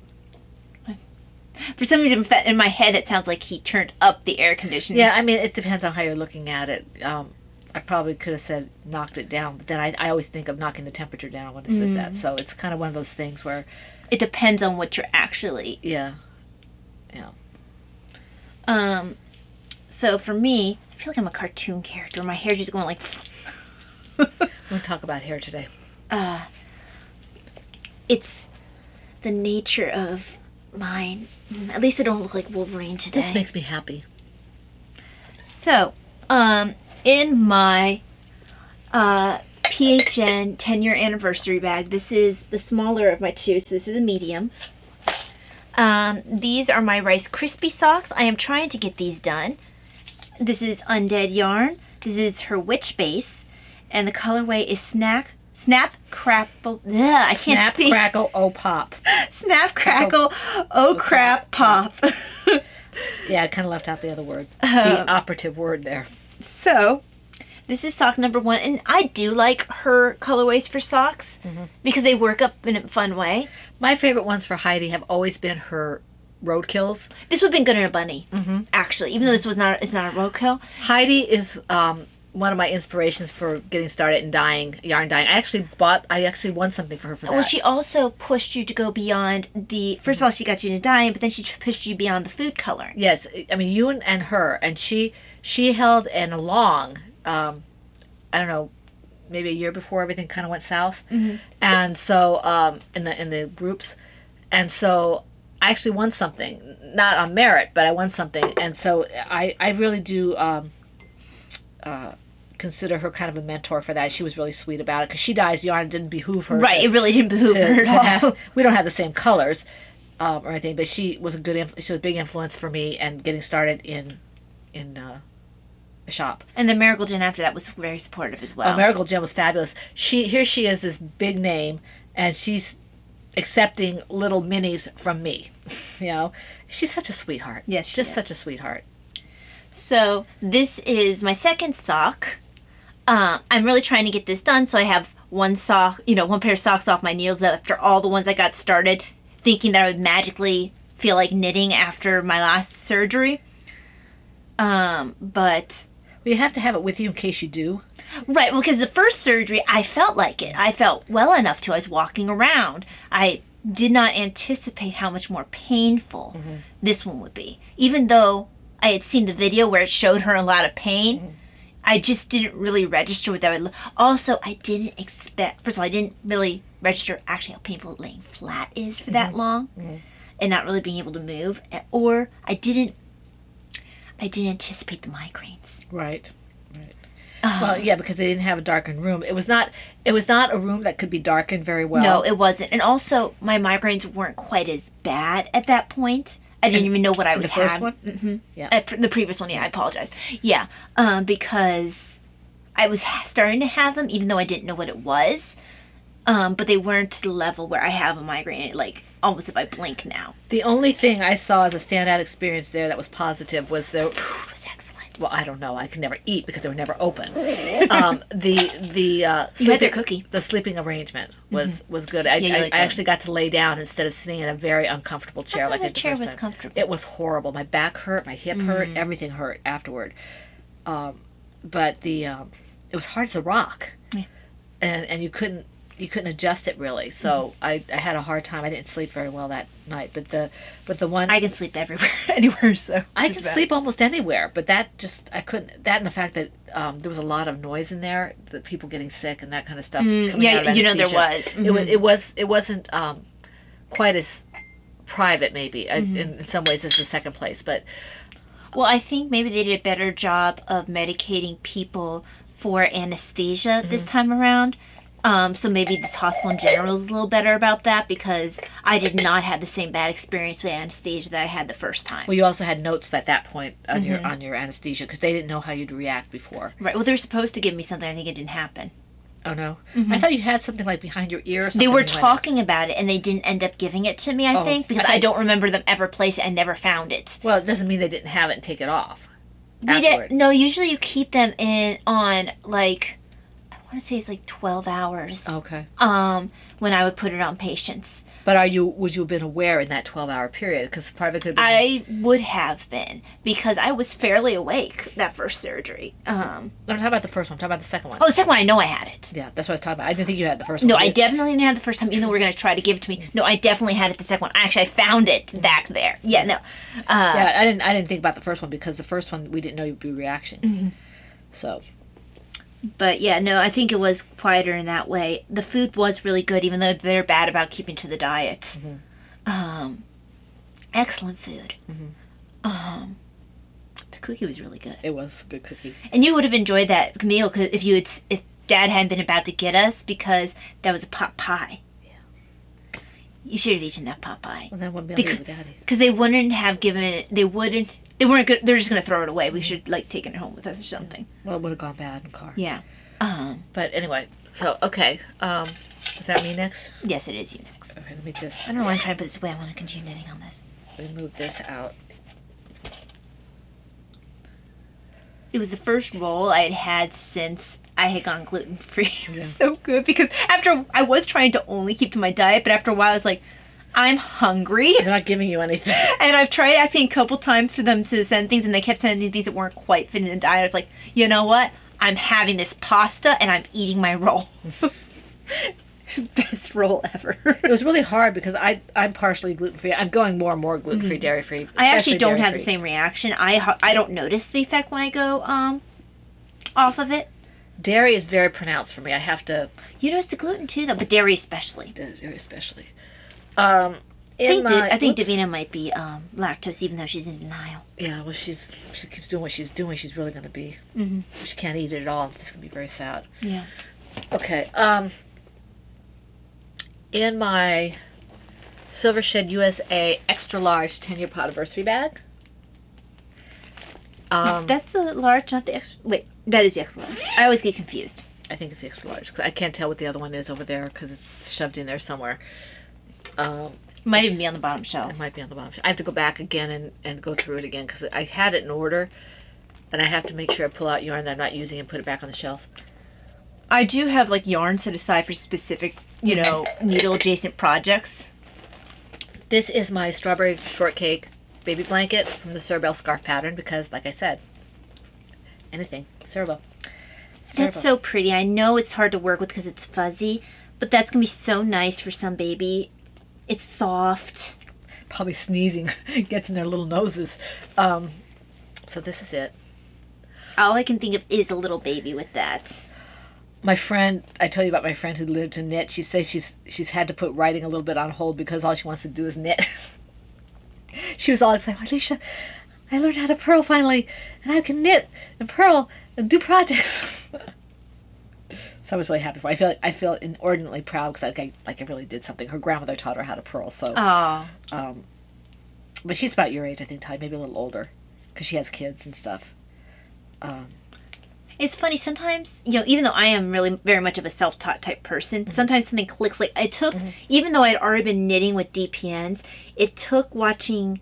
For some reason, in my head, it sounds like he turned up the air conditioning. Yeah, I mean, it depends on how you're looking at it. I probably could have said knocked it down, but then I always think of knocking the temperature down when it says that. So it's kind of one of those things where... It depends on what you're actually... Yeah. So for me, I feel like I'm a cartoon character. My hair's just going like... We won't talk about hair today. It's the nature of mine. At least I don't look like Wolverine today. This makes me happy. So, in my PHN 10-year anniversary bag, this is the smaller of my two, so this is a medium. These are my Rice Krispie socks. I am trying to get these done. This is Undead Yarn. This is her Witch base. And the colorway is Snap, Crackle... Ugh, I can't Snap, speak. Crackle, Oh, Pop. Snap, Crackle, Oh, Crap, Pop. Yeah, I kind of left out the other word. The operative word there. So, this is sock number 1. And I do like her colorways for socks because they work up in a fun way. My favorite ones for Heidi have always been her roadkills. This would have been good in a bunny, actually, even though it's not a roadkill. Heidi is one of my inspirations for getting started in yarn dyeing. I actually won something for her for that. Well, she also pushed you to go beyond first of all, she got you into dyeing, but then she pushed you beyond the food coloring. Yes, I mean you and her, and she held an along, I don't know, maybe a year before everything kind of went south, and so in the groups, and so I actually won something, not on merit, but I won something, and so I really do consider her kind of a mentor for that. She was really sweet about it because she dyes yarn. It didn't behoove her. Right, it really didn't behoove her at all. We don't have the same colors or anything, but she was a big influence for me and getting started in the shop. And the Marigold Gin after that was very supportive as well. Oh, Marigold Gin was fabulous. Here she is, this big name, and she's accepting little minis from me. You know, she's such a sweetheart. Yes, she just is. such a sweetheart. So this is my second sock. I'm really trying to get this done, so I have one pair of socks off my needles after all the ones I got started, thinking that I would magically feel like knitting after my last surgery. But you have to have it with you in case you do. Right, well, because the first surgery, I felt like it. I felt well enough to. I was walking around. I did not anticipate how much more painful this one would be. Even though I had seen the video where it showed her in a lot of pain, I just didn't really register what that would look. Also, I didn't expect, first of all, I didn't really register actually how painful laying flat is for that long and not really being able to move. Or I didn't anticipate the migraines. Right. Well, yeah, because they didn't have a darkened room. It was not a room that could be darkened very well. No, it wasn't. And also, my migraines weren't quite as bad at that point. I didn't even know what I was having. The first one? Yeah. The previous one, yeah, I apologize. Yeah, because I was starting to have them, even though I didn't know what it was. But they weren't to the level where I have a migraine, like, almost if I blink now. The only thing I saw as a standout experience there that was positive was the Food was excellent. Well, I don't know. I could never eat because they were never open. You had their cookie. The sleeping arrangement was good. you I liked that. actually got to lay down instead of sitting in a very uncomfortable chair. I thought like the chair first was time. comfortable. It was horrible. My back hurt. My hip hurt. Everything hurt afterward. But it was hard as a rock, and you couldn't adjust it really. So I had a hard time. I didn't sleep very well that night. But the one I can sleep everywhere, anywhere. So I can sleep almost anywhere, but I couldn't. That and the fact that there was a lot of noise in there, the people getting sick and that kind of stuff. Coming out of there anesthesia. was. It wasn't quite as private, maybe in some ways as the second place, but Well, I think maybe they did a better job of medicating people for anesthesia this time around. So maybe this hospital in general is a little better about that because I did not have the same bad experience with anesthesia that I had the first time. well, you also had notes at that point on your anesthesia because they didn't know how you'd react before. Right. Well, they were supposed to give me something. I think it didn't happen. Oh no, I thought you had something like behind your ear or something. They were you went- talking about it, and they didn't end up giving it to me, I think, because I don't remember them ever placing it. I never found it. Well, it doesn't mean they didn't have it and take it off. They afterward. no, usually you keep them on, like, I want to say it's like 12 hours. Okay. When I would put it on patients. But would you have been aware in that 12-hour period? Because part of it could have been... I would have been, because I was fairly awake that first surgery. I'm talking about the first one. I'm talking about the second one. Oh, the second one, I know I had it. Yeah, that's what I was talking about. I didn't think you had the first one. No, I did. definitely didn't have the first time, even though we're going to try to give it to me. No, I definitely had it the second one. Actually, I found it back there. Yeah, no. Yeah, I didn't think about the first one because the first one we didn't know you'd be reaction. So... But yeah, no, I think it was quieter in that way. The food was really good, even though they're bad about keeping to the diet. Excellent food. The cookie was really good. It was a good cookie. And you would have enjoyed that meal if Dad hadn't been about to get us, because that was a pot pie. Yeah. You should have eaten that pot pie. Well, then wouldn't be able to with Daddy. Because they wouldn't have given it. They weren't good. They're just gonna throw it away. We should taken it home with us or something. Well, it would have gone bad in the car. Yeah. But anyway, so okay. Is that me next? Yes, it is you next. Okay, let me just I don't know why I'm trying to put this away. I want to continue knitting on this. remove this out. It was the first roll I had had since I had gone gluten free. It was so good because after I was trying to only keep to my diet, but after a while I was like, I'm hungry. They're not giving you anything. And I've tried asking a couple times for them to send things, and they kept sending things that weren't quite fitting the diet. I was like, you know what? I'm having this pasta, and I'm eating my roll. Best roll ever. It was really hard because I'm partially gluten-free. I'm going more and more gluten-free, dairy-free. I actually don't have dairy-free. the same reaction. I don't notice the effect when I go off of it. Dairy is very pronounced for me. I have to... You notice the gluten too, though, but dairy especially. Dairy especially. I think Davina might be lactose, even though she's in denial. Yeah, well, she keeps doing what she's doing. She's really going to be... Mm-hmm. She can't eat it at all. It's going to be very sad. Yeah. Okay. In my Silver Shed USA extra large 10-year pot anniversary bag. That's the large, not the extra. Wait, that is the extra large. I always get confused. I think it's the extra large. 'Cause I can't tell what the other one is over there because it's shoved in there somewhere. Might even be on the bottom shelf. It might be on the bottom. I have to go back again and go through it again because I had it in order, and I have to make sure I pull out yarn that I'm not using and put it back on the shelf. I do have like yarn set aside for specific, needle adjacent projects. This is my strawberry shortcake baby blanket from the Cerebel scarf pattern because, like I said, anything Cerebel. That's so pretty. I know it's hard to work with because it's fuzzy, but that's gonna be so nice for some baby. It's soft. Probably sneezing gets in their little noses. So this is it. All I can think of is a little baby with that. My friend, I tell you about my friend who learned to knit. She says she's had to put writing a little bit on hold because all she wants to do is knit. She was all excited. Alicia, I learned how to purl finally, and I can knit and purl and do projects. So I was really happy for her. I feel inordinately proud because I really did something. Her grandmother taught her how to purl. So, but she's about your age, I think, Ty, maybe a little older, because she has kids and stuff. It's funny, sometimes, even though I am really very much of a self-taught type person, sometimes something clicks. Like, I took, even though I'd already been knitting with DPNs, it took watching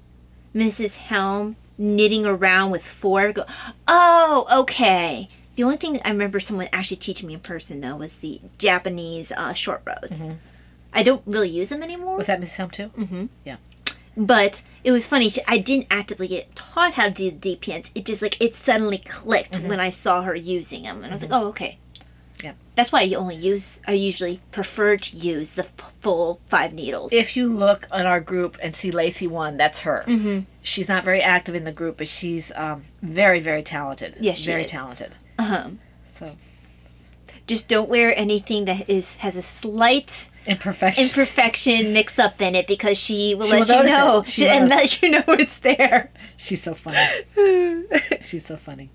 Mrs. Helm knitting around with 4. Go, oh, okay. The only thing I remember someone actually teaching me in person, though, was the Japanese short rows. Mm-hmm. I don't really use them anymore. Was that Mrs. Helm, too? Mm-hmm. Yeah. But it was funny. I didn't actively get taught how to do the DPNs. It just, it suddenly clicked when I saw her using them. And I was like, oh, okay. Yeah. That's why I usually prefer to use the full 5 needles. If you look on our group and see Lacey 1, that's her. Mm-hmm. She's not very active in the group, but she's very, very talented. Yes, she is. Very talented. So, just don't wear anything that has a slight imperfection mix up in it because she will let you know and let you know it's there. She's so funny. She's so funny.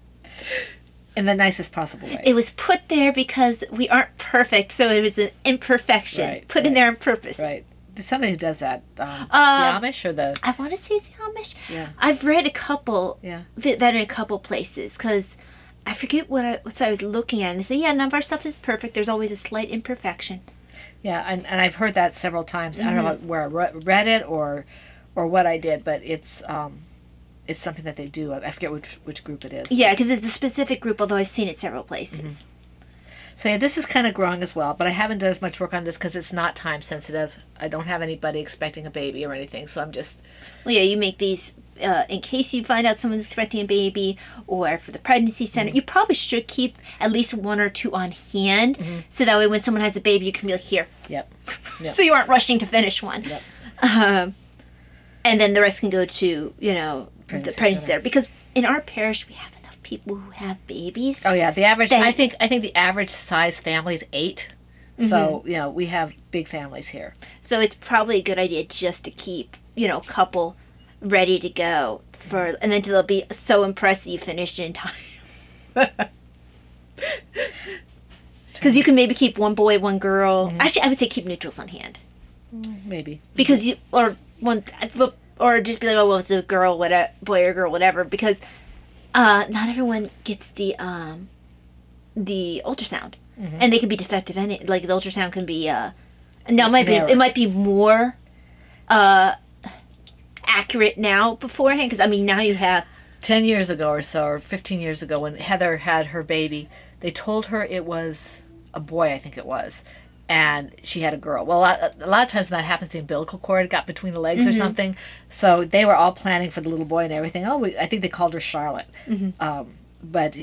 In the nicest possible way. It was put there because we aren't perfect, so it was an imperfection put in there on purpose. Right. There's somebody who does that. The Amish or the... I want to say it's the Amish. Yeah. I've read a couple that in a couple places because I forget what I was looking at, and they say, none of our stuff is perfect. There's always a slight imperfection. Yeah, and I've heard that several times. I don't know where I read it or what I did, but it's something that they do. I forget which group it is. Yeah, because it's a specific group, although I've seen it several places. Mm-hmm. So yeah, this is kind of growing as well, but I haven't done as much work on this because it's not time sensitive. I don't have anybody expecting a baby or anything, so I'm just... Well, yeah, you make these in case you find out someone's expecting a baby or for the pregnancy center. You probably should keep at least 1 or 2 on hand, so that way when someone has a baby, you can be like, here. Yep. So you aren't rushing to finish one. Yep. And then the rest can go to, the pregnancy center. Because in our parish, we have enough people who have babies. Oh, yeah. The average, I think the average size family is 8. So, we have big families here. So it's probably a good idea just to keep, a couple ready to go and then they'll be so impressed that you finished in time. Because you can maybe keep 1 boy, 1 girl. Actually, I would say keep neutrals on hand. Maybe. Because or just be like, oh, well, it's a girl, whatever, boy or girl, whatever. Because not everyone gets the ultrasound, and they can be defective. And like the ultrasound can be now it might be more accurate now beforehand. Because now you have 10 years ago or so, or 15 years ago, when Heather had her baby, they told her it was a boy, I think it was. and she had a girl. Well, a lot of times when that happens, the umbilical cord got between the legs or something. So they were all planning for the little boy and everything. I think they called her Charlotte. But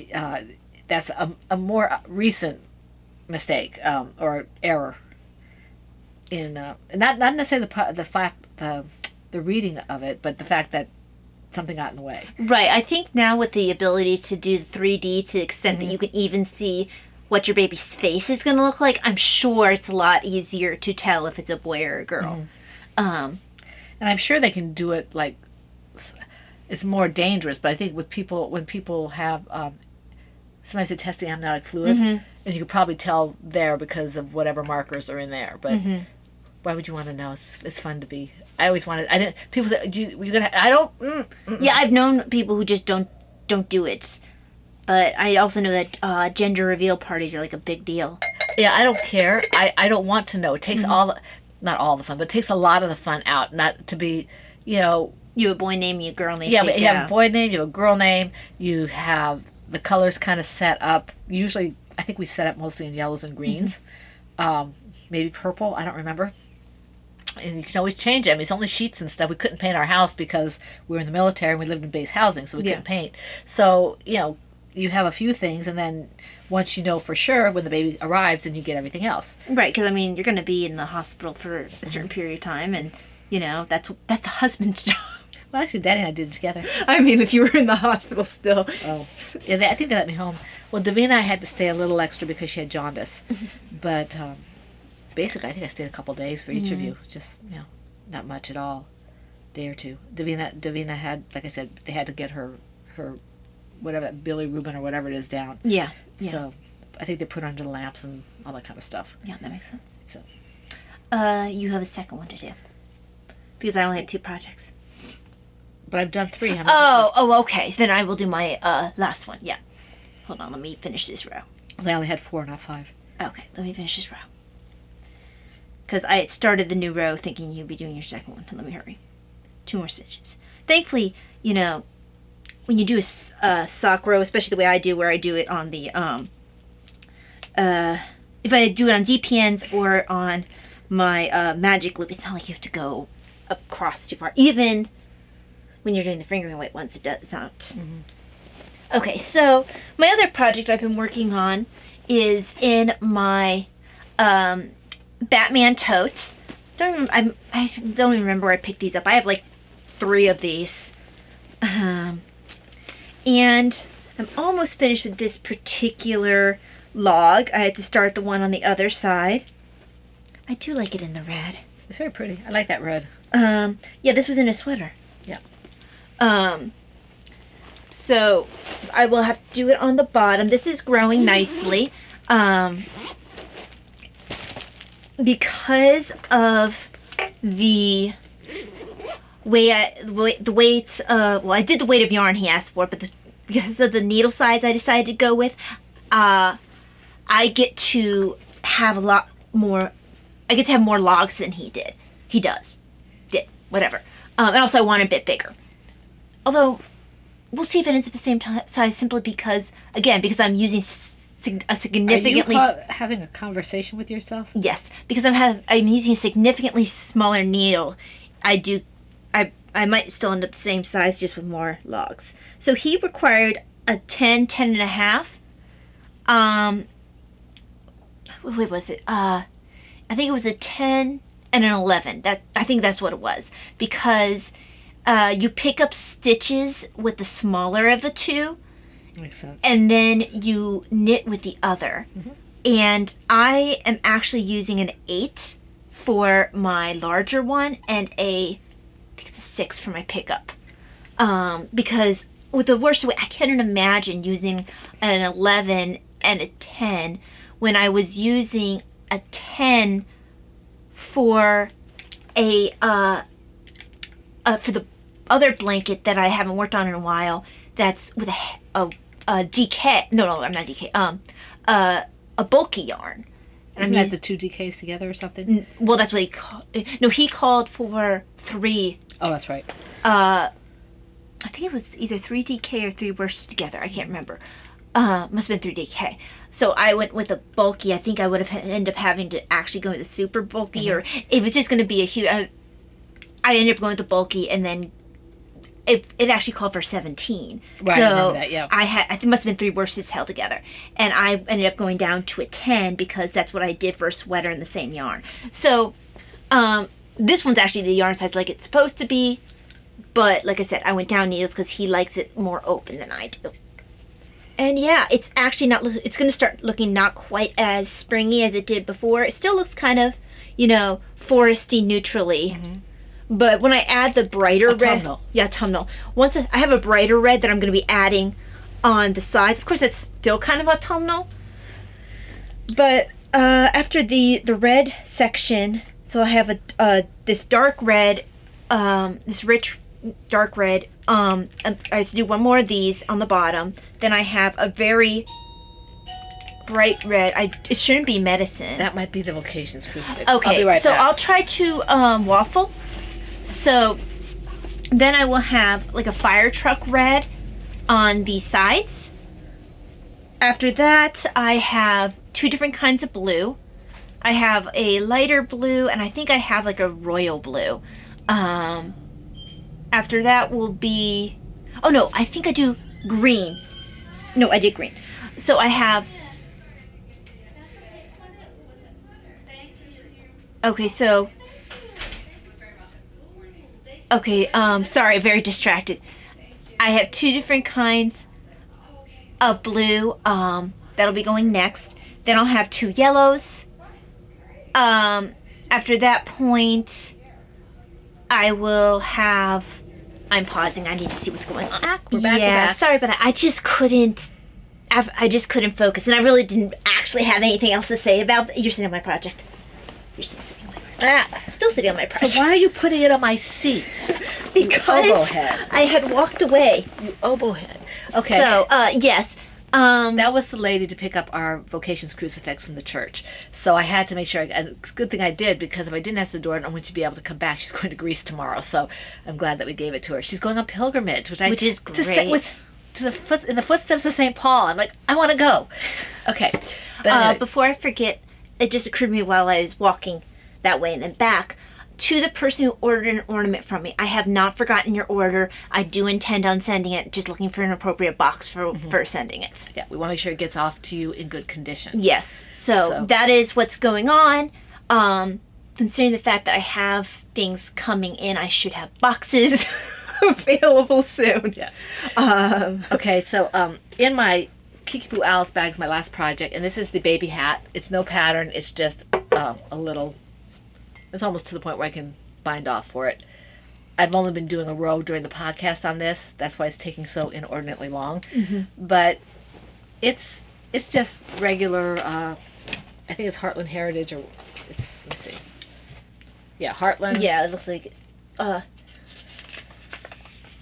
that's a more recent mistake or error in not necessarily the reading of it, but the fact that something got in the way. Right. I think now with the ability to do 3D to the extent that you can even see what your baby's face is going to look like, I'm sure it's a lot easier to tell if it's a boy or a girl. And I'm sure they can do it like it's more dangerous, but I think with people, when people have sometimes they test the amniotic fluid, and you could probably tell there because of whatever markers are in there. But why would you want to know? It's fun to be. I always wanted. I didn't. People say, "You're gonna." I don't. Yeah, I've known people who just don't do it. But I also know that gender reveal parties are like a big deal. Yeah, I don't care. I don't want to know. It takes not all the fun, but it takes a lot of the fun out. Not to be, you know. You have a boy name, you have a girl name. Yeah, but you have a boy name, you have a girl name. You have the colors kind of set up. Usually, I think we set up mostly in yellows and greens. Maybe purple. I don't remember. And you can always change it. I mean, it's only sheets and stuff. We couldn't paint our house because we were in the military and we lived in base housing, so we couldn't paint. So, you know, you have a few things, and then once you know for sure when the baby arrives, then you get everything else. Right, because, I mean, you're going to be in the hospital for a certain period of time, and, you know, that's the husband's job. Well, actually, Daddy and I did it together. I mean, if you were in the hospital still. Oh. Yeah, I think they let me home. Well, Davina and I had to stay a little extra because she had jaundice. But basically, I think I stayed a couple days for each of you. Just, you know, not much at all. Day or two. Davina had, like I said, they had to get her whatever, that bilirubin or whatever it is down. Yeah. So I think they put her under the lamps and all that kind of stuff. Yeah, that makes sense. So. You have a second one to do. Because I only have 2 projects. But I've done 3. Oh, okay. Then I will do my last one. Yeah. Hold on, let me finish this row. I only had 4, not 5. Okay, let me finish this row. Because I had started the new row thinking you'd be doing your second one. Let me hurry. 2 more stitches. Thankfully, you know, when you do a sock row, especially the way I do, where I do it on the, if I do it on DPNs or on my magic loop, it's not like you have to go across too far. Even when you're doing the fingering weight ones, it's not. Okay, so my other project I've been working on is in my Batman tote. I don't even remember where I picked these up. I have like 3 of these. And I'm almost finished with this particular log. I had to start the one on the other side. I do like it in the red. It's very pretty. I like that red. Yeah, this was in a sweater. Yeah. So I will have to do it on the bottom. This is growing nicely. Because of the way I did the weight of yarn he asked for, but because of the needle size I decided to go with, I get to have more logs than he did. Whatever. And also I want a bit bigger. Although, we'll see if it ends up the same size simply because I'm using a significantly... Are you having a conversation with yourself? Yes, because I'm using a significantly smaller needle. I might still end up the same size, just with more logs. So he required a 10 and a half. What was it? I think it was a 10 and an 11. I think that's what it was. Because you pick up stitches with the smaller of the 2. Makes sense. And then you knit with the other. And I am actually using an 8 for my larger one and I think it's a 6 for my pickup. Because with the worsted weight, I couldn't imagine using an 11 and a 10 when I was using a 10 for for the other blanket that I haven't worked on in a while. That's with a DK. No, I'm not DK. A bulky yarn. Isn't that the 2 DKs together or something? Well, that's what he called. No, he called for 3. Oh, that's right. I think it was either 3 DK or 3 worsted together. I can't remember. Must have been 3DK. So I went with a bulky. I think I would have ended up having to actually go with a super bulky, or if it's just going to be a huge. I ended up going with the bulky, and then it actually called for 17. Right, so I remember that, yeah. I think it must have been 3 worsteds held together, and I ended up going down to a 10 because that's what I did for a sweater in the same yarn. So this one's actually the yarn size like it's supposed to be, but like I said, I went down needles because he likes it more open than I do. And yeah, it's actually not, it's going to start looking not quite as springy as it did before. It still looks kind of, foresty neutrally. Mm-hmm. But when I add the brighter red. Autumnal. Yeah, autumnal. Once I have a brighter red that I'm going to be adding on the sides. Of course, that's still kind of autumnal. But after the red section, so I have this dark red, this rich dark red. I have to do one more of these on the bottom. Then I have a very bright red. It shouldn't be medicine. That might be the vocations crucifix. Okay, I'll be right back. I'll try to waffle. So then I will have like a fire truck red on the sides. After that, I have 2 different kinds of blue. I have a lighter blue, and I think I have like a royal blue. After that will be... Oh, no, I think I do green. No, I did green. So I have... Okay, so... Okay, sorry, very distracted. I have 2 different kinds of blue. That'll be going next. Then I'll have 2 yellows. After that point... I will have... I'm pausing. I need to see what's going on. We're back. Yeah, sorry about that. I just couldn't focus, and I really didn't actually have anything else to say about... You're sitting on my project. You're still sitting on my project. Still sitting on my project. So why are you putting it on my seat? Because you oboehead. I had walked away. You oboehead. Okay. So, yes. That was the lady to pick up our vocations crucifix from the church. So I had to make sure, and it's a good thing I did, because if I didn't answer the door, I don't want you to be able to come back. She's going to Greece tomorrow, so I'm glad that we gave it to her. She's going on pilgrimage, which is great. In the footsteps of St. Paul. I'm like, I want to go. Okay. But anyway. Before I forget, it just occurred to me while I was walking that way and then back, to the person who ordered an ornament from me, I have not forgotten your order. I do intend on sending it, just looking for an appropriate box for sending it. Yeah, we want to make sure it gets off to you in good condition. Yes, so that is what's going on. Considering the fact that I have things coming in, I should have boxes available soon. Yeah. Okay, so in my Kikipoo Owl's bag's my last project, and this is the baby hat. It's no pattern, it's just a little... It's almost to the point where I can bind off for it. I've only been doing a row during the podcast on this. That's why it's taking so inordinately long. Mm-hmm. But it's just regular, I think it's Heartland Heritage, or let me see. Yeah, Heartland. Yeah, it looks like...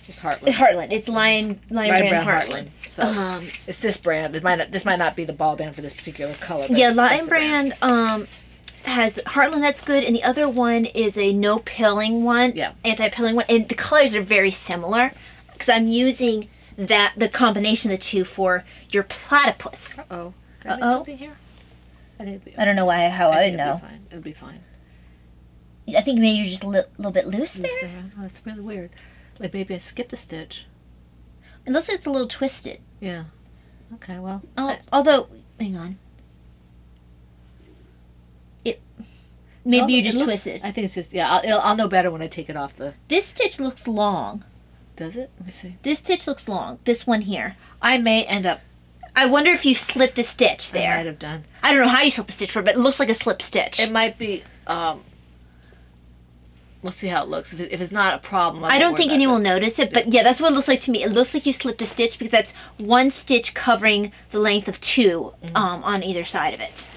just Heartland. Heartland. It's Lion brand Heartland. So it's this brand. This might not be the ball band for this particular color. Yeah, Lion brand has Heartland, that's good, and the other one is a no pilling one. Yeah. Anti-pilling one, and the colors are very similar because I'm using the combination of the 2 for your platypus. Uh-oh. Did I miss something here? I think I don't know how I would know. It'll be fine. I think maybe you're just a little bit loose there. Oh, that's really weird. Like maybe I skipped a stitch. It looks like it's a little twisted. Yeah. Okay, well. Although, hang on. Maybe you just twisted. I think it's just, yeah, I'll know better when I take it off the... This stitch looks long. Does it? Let me see. This stitch looks long. This one here. I may end up... I wonder if you slipped a stitch there. I might have done. I don't know how you slipped a stitch for it, but it looks like a slip stitch. It might be, we'll see how it looks. If it's not a problem, I don't think anyone will notice it, but yeah, that's what it looks like to me. It looks like you slipped a stitch because that's one stitch covering the length of 2 on either side of it.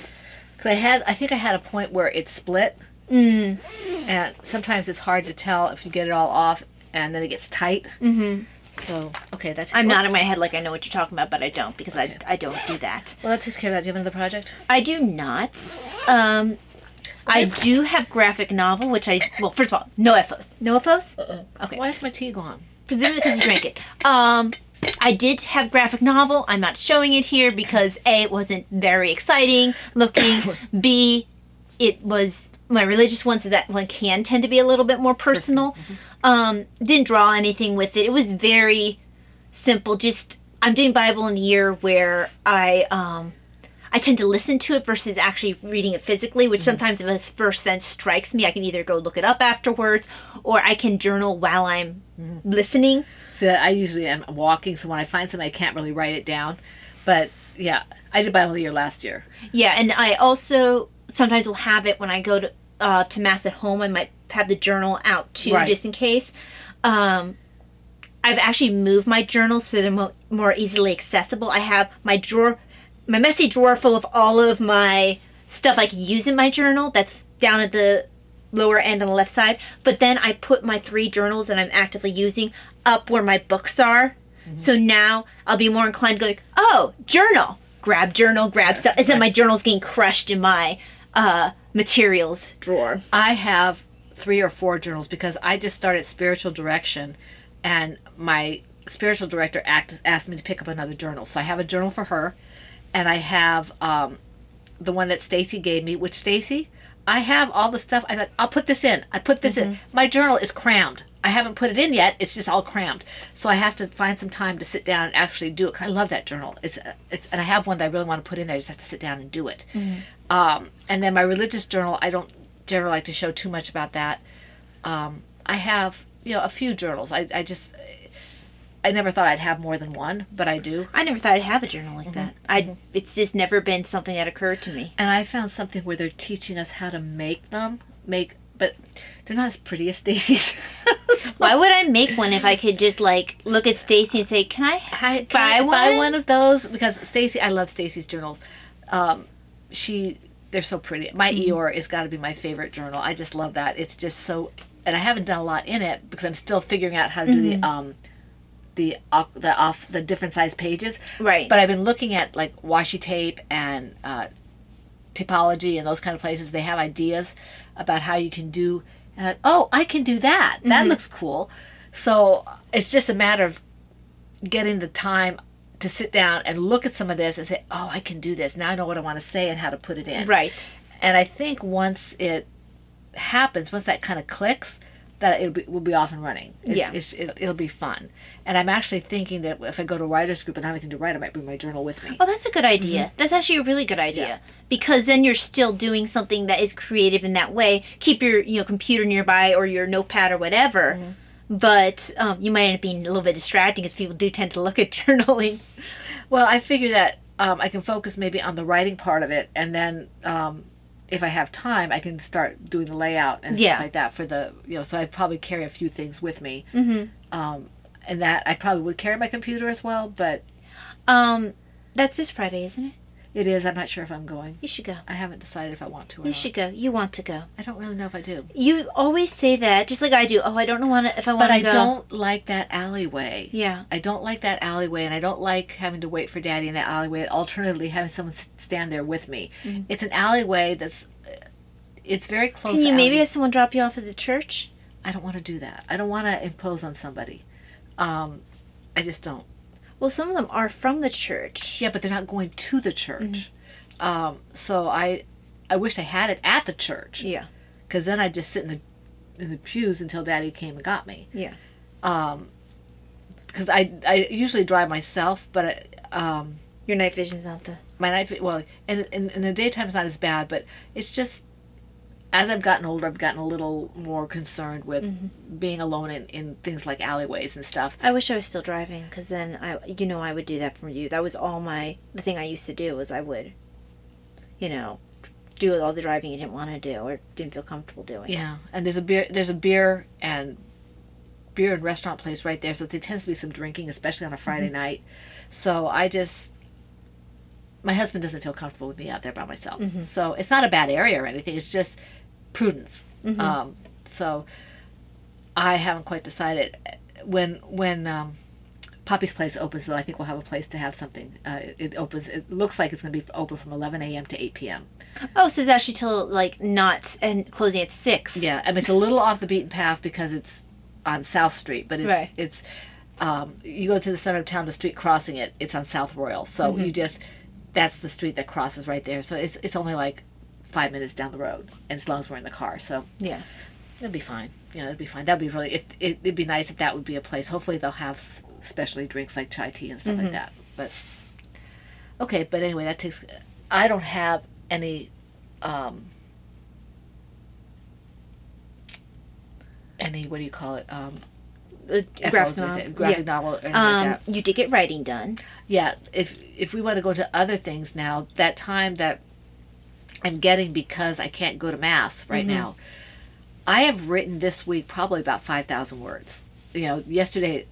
Because I think I had a point where it split, and sometimes it's hard to tell if you get it all off, and then it gets tight. Mm-hmm. So, okay, that's... I'm nodding my head like I know what you're talking about, but I don't, because I don't do that. Well, that takes care of that. Do you have another project? I do not. I do have graphic novel, which well, first of all, no FOs. No FOs? Okay. Why is my tea gone? Presumably because you drank it. I did have graphic novel. I'm not showing it here because A, it wasn't very exciting looking. B, it was my religious one, so that one can tend to be a little bit more personal. Didn't draw anything with it. It was very simple. Just, I'm doing Bible in a year where I tend to listen to it versus actually reading it physically, which sometimes if a verse then strikes me, I can either go look it up afterwards or I can journal while I'm listening. So I usually am walking, so when I find something, I can't really write it down. But yeah, I did Bible year last year. Yeah, and I also sometimes will have it when I go to Mass at home. I might have the journal out too, Right. just in case. I've actually moved my journals so they're more easily accessible. I have my messy drawer full of all of my stuff I can use in my journal. That's down at the lower end on the left side. But then I put my 3 journals that I'm actively using up where my books are. So now I'll be more inclined to go, oh, journal, grab stuff. Instead my journal's getting crushed in my materials drawer. I have 3 or 4 journals because I just started spiritual direction, and my spiritual director asked me to pick up another journal. So I have a journal for her, and I have the one that Stacy gave me, which Stacy, I have all the stuff. I thought, I'll put this in. I put this in. My journal is crammed. I haven't put it in yet. It's just all crammed. So I have to find some time to sit down and actually do it. 'Cause I love that journal. And I have one that I really want to put in there. I just have to sit down and do it. And then my religious journal, I don't generally like to show too much about that. I have, a few journals. I never thought I'd have more than one, but I do. I never thought I'd have a journal like that. It's just never been something that occurred to me. And I found something where they're teaching us how to make them, but they're not as pretty as Stacy's. Why would I make one if I could just look at Stacy and say, "Can I buy one?" Buy one of those? Because Stacy, I love Stacy's journal. They're so pretty. My Eeyore is got to be my favorite journal. I just love that. It's just so, and I haven't done a lot in it because I'm still figuring out how to do the different size pages. Right. But I've been looking at washi tape and Tapology and those kind of places. They have ideas about how you can do, and I can do that. That looks cool. So it's just a matter of getting the time to sit down and look at some of this and say, oh, I can do this. Now I know what I want to say and how to put it in. Right. And I think once it happens, once that kind of clicks, that we'll be off and running. It'll be fun. And I'm actually thinking that if I go to a writer's group and I have anything to write, I might bring my journal with me. Oh, that's a good idea. That's actually a really good idea. Yeah. Because then you're still doing something that is creative in that way. Keep your computer nearby or your notepad or whatever. But you might end up being a little bit distracting because people do tend to look at journaling. Well, I figure that I can focus maybe on the writing part of it, and then if I have time, I can start doing the layout and stuff like that for the, so I'd probably carry a few things with me. And that I probably would carry my computer as well, but... That's this Friday, isn't it? It is. I'm not sure if I'm going. You should go. I haven't decided if I want to or You not. should go. You want to go. I don't really know if I do. You always say that, just like I do. Oh, I don't know if I want to go. But I don't like that alleyway. Yeah. I don't like that alleyway, and I don't like having to wait for Daddy in that alleyway. Alternatively, having someone stand there with me. It's an alleyway that's... It's very close. Can you maybe have someone drop you off at the church? I don't want to do that. I don't want to impose on somebody. I just don't. Well, some of them are from the church. Yeah, but they're not going to the church. So I wish I had it at the church. Yeah. Because then I'd just sit in the pews until Daddy came and got me. Yeah. Because I usually drive myself, but your night vision's out the... My night, well, and in the daytime it's not as bad, but it's just, as I've gotten older, I've gotten a little more concerned with being alone in things like alleyways and stuff. I wish I was still driving, because then I would do that for you. That was all the thing I used to do was I would, do all the driving you didn't want to do or didn't feel comfortable doing. Yeah, and there's a beer and restaurant place right there, so there tends to be some drinking, especially on a Friday night. So my husband doesn't feel comfortable with me out there by myself. So it's not a bad area or anything. It's just prudence. So I haven't quite decided. When Poppy's place opens, though, I think we'll have a place to have something. It looks like it's going to be open from 11 a.m. to 8 p.m. Oh, so it's actually till not and closing at 6. Yeah, I mean it's a little off the beaten path because it's on South Street, but it's You go to the center of town, the street crossing it, it's on South Royal. So that's the street that crosses right there. So it's only like 5 minutes down the road, and as long as we're in the car. So Yeah. it'll be fine. It'd be fine. That'd be really, it'd be nice if that would be a place. Hopefully they'll have specialty drinks like chai tea and stuff like that. But, okay, but anyway, I don't have any, what do you call it? Graphic FOs or novel. anything, graphic novel or anything like that. You did get writing done. Yeah, if we want to go to other things now, that time that I'm getting because I can't go to Mass right now, I have written this week probably about 5,000 words. Yesterday...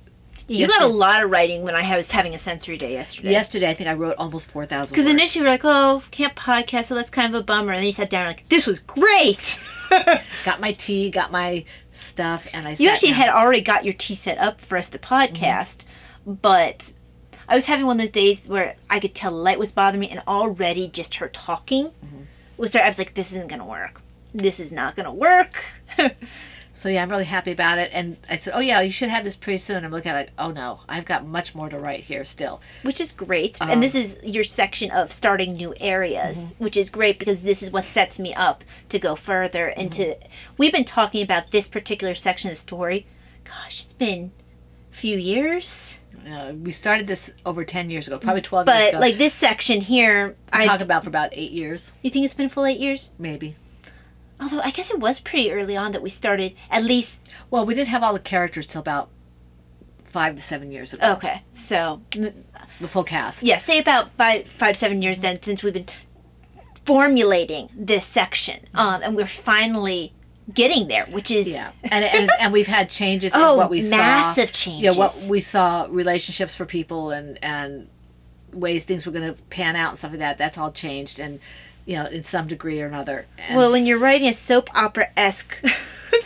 You got a lot of writing when I was having a sensory day yesterday. Yesterday, I think I wrote almost 4,000 words. Because initially we were like, oh, can't podcast, so that's kind of a bummer. And then you sat down and like, this was great! Got my tea, got my stuff, and You actually had already got your tea set up for us to podcast, but I was having one of those days where I could tell the light was bothering me, and already just her talking was there. I was like, this isn't going to work. This is not going to work. So yeah, I'm really happy about it. And I said, oh yeah, you should have this pretty soon. I'm looking at it, oh no, I've got much more to write here still. Which is great. And this is your section of starting new areas, which is great because this is what sets me up to go further into... We've been talking about this particular section of the story. Gosh, it's been a few years. We started this over 10 years ago, probably 12 years ago. But like this section here... I talked about for about 8 years. You think it's been full 8 years? Maybe. Although I guess it was pretty early on that we started, at least... Well, we didn't have all the characters till about 5 to 7 years ago. Okay, so... The full cast. Yeah, say about 5 to 7 years then, since we've been formulating this section. And we're finally getting there, which is... Yeah, and we've had changes in what we saw. Massive changes. Yeah, what we saw, relationships for people and ways things were going to pan out and stuff like that. That's all changed, and... in some degree or another. And well, when you're writing a soap opera-esque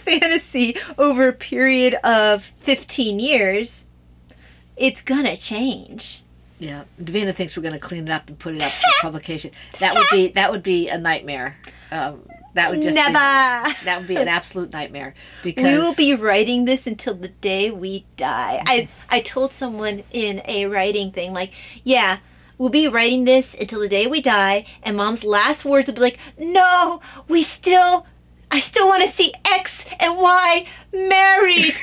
fantasy over a period of 15 years, it's gonna change. Yeah, Davina thinks we're gonna clean it up and put it up for publication. That would be a nightmare. That would just Never. That would be an absolute nightmare because We will be writing this until the day we die. I told someone in a writing thing, like, yeah, we'll be writing this until the day we die, and Mom's last words will be like, no, I still want to see X and Y married.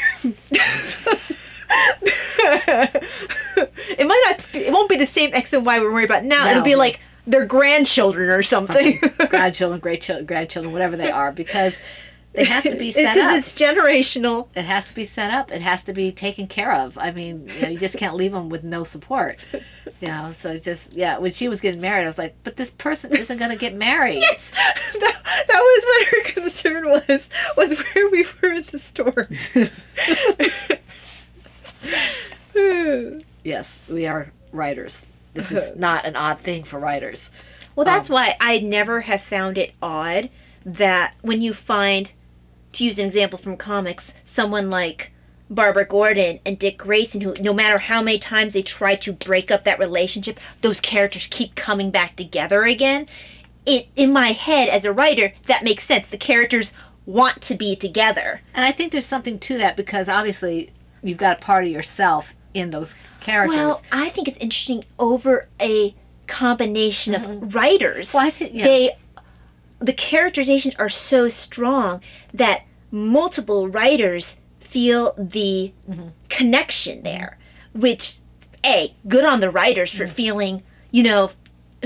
It won't be the same X and Y we're worried about now. No. It'll be like their grandchildren or something. grandchildren, grandchildren, whatever they are, because they have to be set up. Because it's generational. It has to be set up. It has to be taken care of. I mean, you just can't leave them with no support. So just, when she was getting married, I was like, but this person isn't going to get married. Yes, that was what her concern was where we were in the store. Yes, we are writers. This is not an odd thing for writers. Well, that's why I never have found it odd that when you find, to use an example from comics, someone like Barbara Gordon and Dick Grayson, who no matter how many times they try to break up that relationship, those characters keep coming back together again. In my head, as a writer, that makes sense. The characters want to be together. And I think there's something to that because obviously you've got a part of yourself in those characters. Well, I think it's interesting over a combination of writers. Well, I think, the characterizations are so strong that multiple writers feel the connection there, which, good on the writers for feeling,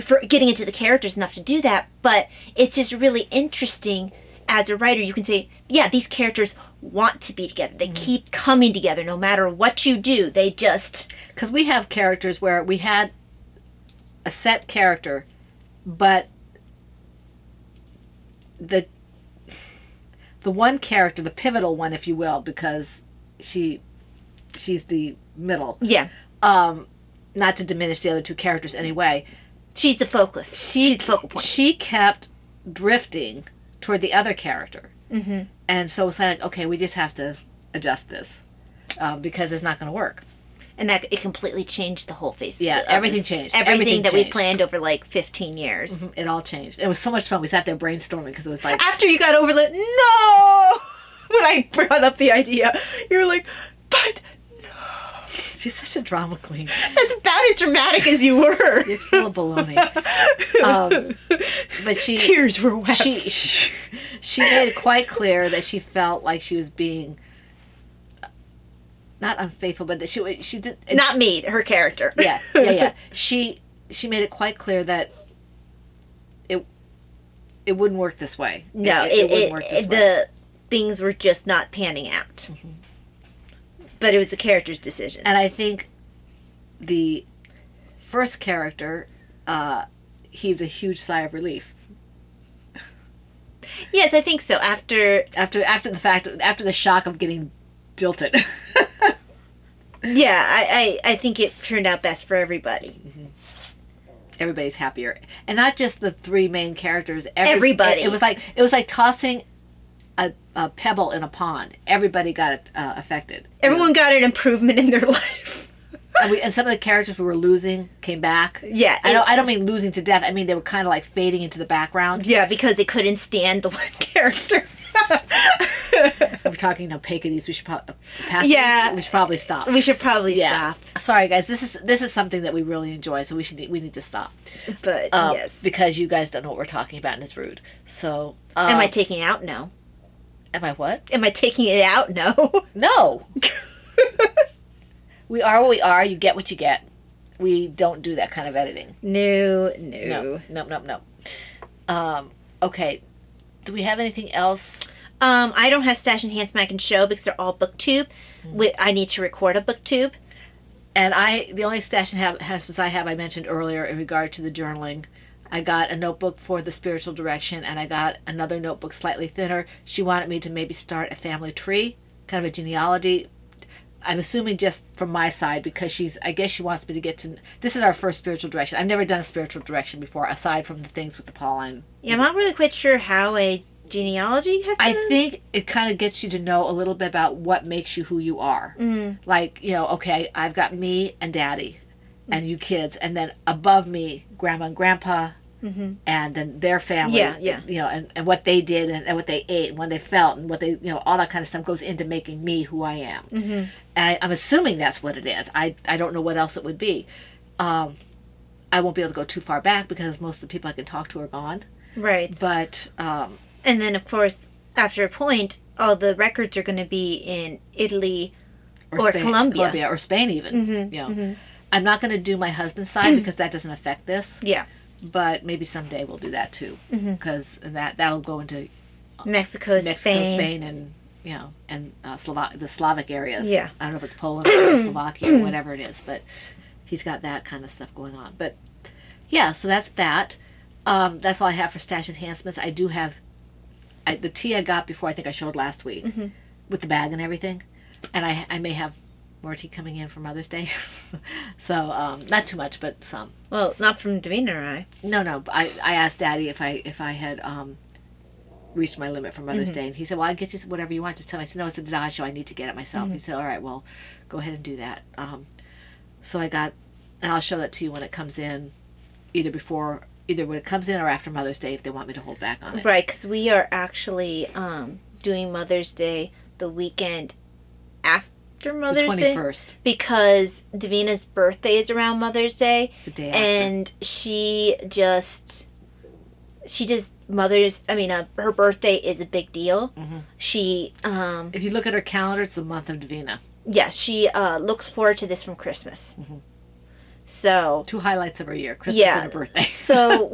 for getting into the characters enough to do that, but it's just really interesting as a writer. You can say, yeah, these characters want to be together. They keep coming together no matter what you do. They just... Because we have characters where we had a set character, but the one character, the pivotal one, if you will, because she's the middle. Yeah. Not to diminish the other two characters anyway. She's the focus. She's the focal point. She kept drifting toward the other character. Mm-hmm. And so it's like, okay, we just have to adjust this because it's not going to work. And that it completely changed the whole face. Yeah, everything changed. Everything that changed. we planned over like 15 years. It all changed. It was so much fun. We sat there brainstorming because it was like... After you got over it, no! When I brought up the idea, you were like, but no. She's such a drama queen. That's about as dramatic as you were. You're full of baloney. But Tears were wet. She made it quite clear that she felt like she was being not unfaithful, but that she did Not me, her character. Yeah. She made it quite clear that it wouldn't work this way. No, it wouldn't work this way. The things were just not panning out. Mm-hmm. But it was the character's decision. And I think the first character heaved a huge sigh of relief. Yes, I think so. After the shock of getting jilted. Yeah, I think it turned out best for everybody. Mm-hmm. Everybody's happier, and not just the three main characters. Everybody. It was like tossing a pebble in a pond. Everybody got affected. Everyone got an improvement in their life. And some of the characters we were losing came back. Yeah. I don't mean losing to death. I mean they were kind of like fading into the background. Yeah, because they couldn't stand the one character. We're talking opacities. We should Yeah. We should probably stop. We should probably stop. Sorry, guys. This is something that we really enjoy, so we need to stop. But yes, because you guys don't know what we're talking about, and it's rude. So am I taking it out? No. Am I what? Am I taking it out? No. No. We are what we are. You get what you get. We don't do that kind of editing. No. Okay. Do we have anything else? I don't have stash enhancement I can show because they're all booktube. I need to record a booktube. And the only stash enhancements I have, I mentioned earlier in regard to the journaling. I got a notebook for the spiritual direction, and I got another notebook slightly thinner. She wanted me to maybe start a family tree, kind of a genealogy. I'm assuming just from my side because I guess she wants me to get to. This is our first spiritual direction. I've never done a spiritual direction before, aside from the things with the Pauline. Yeah, I'm not really quite sure how a genealogy has. I think it kind of gets you to know a little bit about what makes you who you are. Like, okay, I've got me and Daddy, and you kids, and then above me, Grandma and Grandpa. And then their family, and what they did and what they ate and what they felt and what they, all that kind of stuff goes into making me who I am. And I'm assuming that's what it is. I don't know what else it would be. I won't be able to go too far back because most of the people I can talk to are gone. Right. But and then of course after a point, all the records are going to be in Italy or Spain, Colombia or Spain even. I'm not going to do my husband's side because that doesn't affect this. Yeah. But maybe someday we'll do that too, because that'll go into Mexico, Spain, and and the Slavic areas. Yeah, I don't know if it's Poland or Slovakia or whatever it is, but he's got that kind of stuff going on. But yeah, so that's that. That's all I have for stash enhancements. I do have the tea I got before. I think I showed last week with the bag and everything, and I may have more tea coming in for Mother's Day. So not too much, but some. Well, not from Davina or I. No. I asked Daddy if I had reached my limit for Mother's Day, and he said, "Well, I'll get you whatever you want. Just tell me." I said, "No, it's a Dada show. I need to get it myself." He said, "All right, well, go ahead and do that." So I got, and I'll show that to you when it comes in, either when it comes in or after Mother's Day if they want me to hold back on it. Right, because we are actually doing Mother's Day the weekend after Mother's Day. The 21st. Because Davina's birthday is around Mother's Day. It's the day and after. she just her birthday is a big deal. She if you look at her calendar, it's the month of Davina. Yeah, she looks forward to this from Christmas. So 2 highlights of her year, Christmas and her birthday. So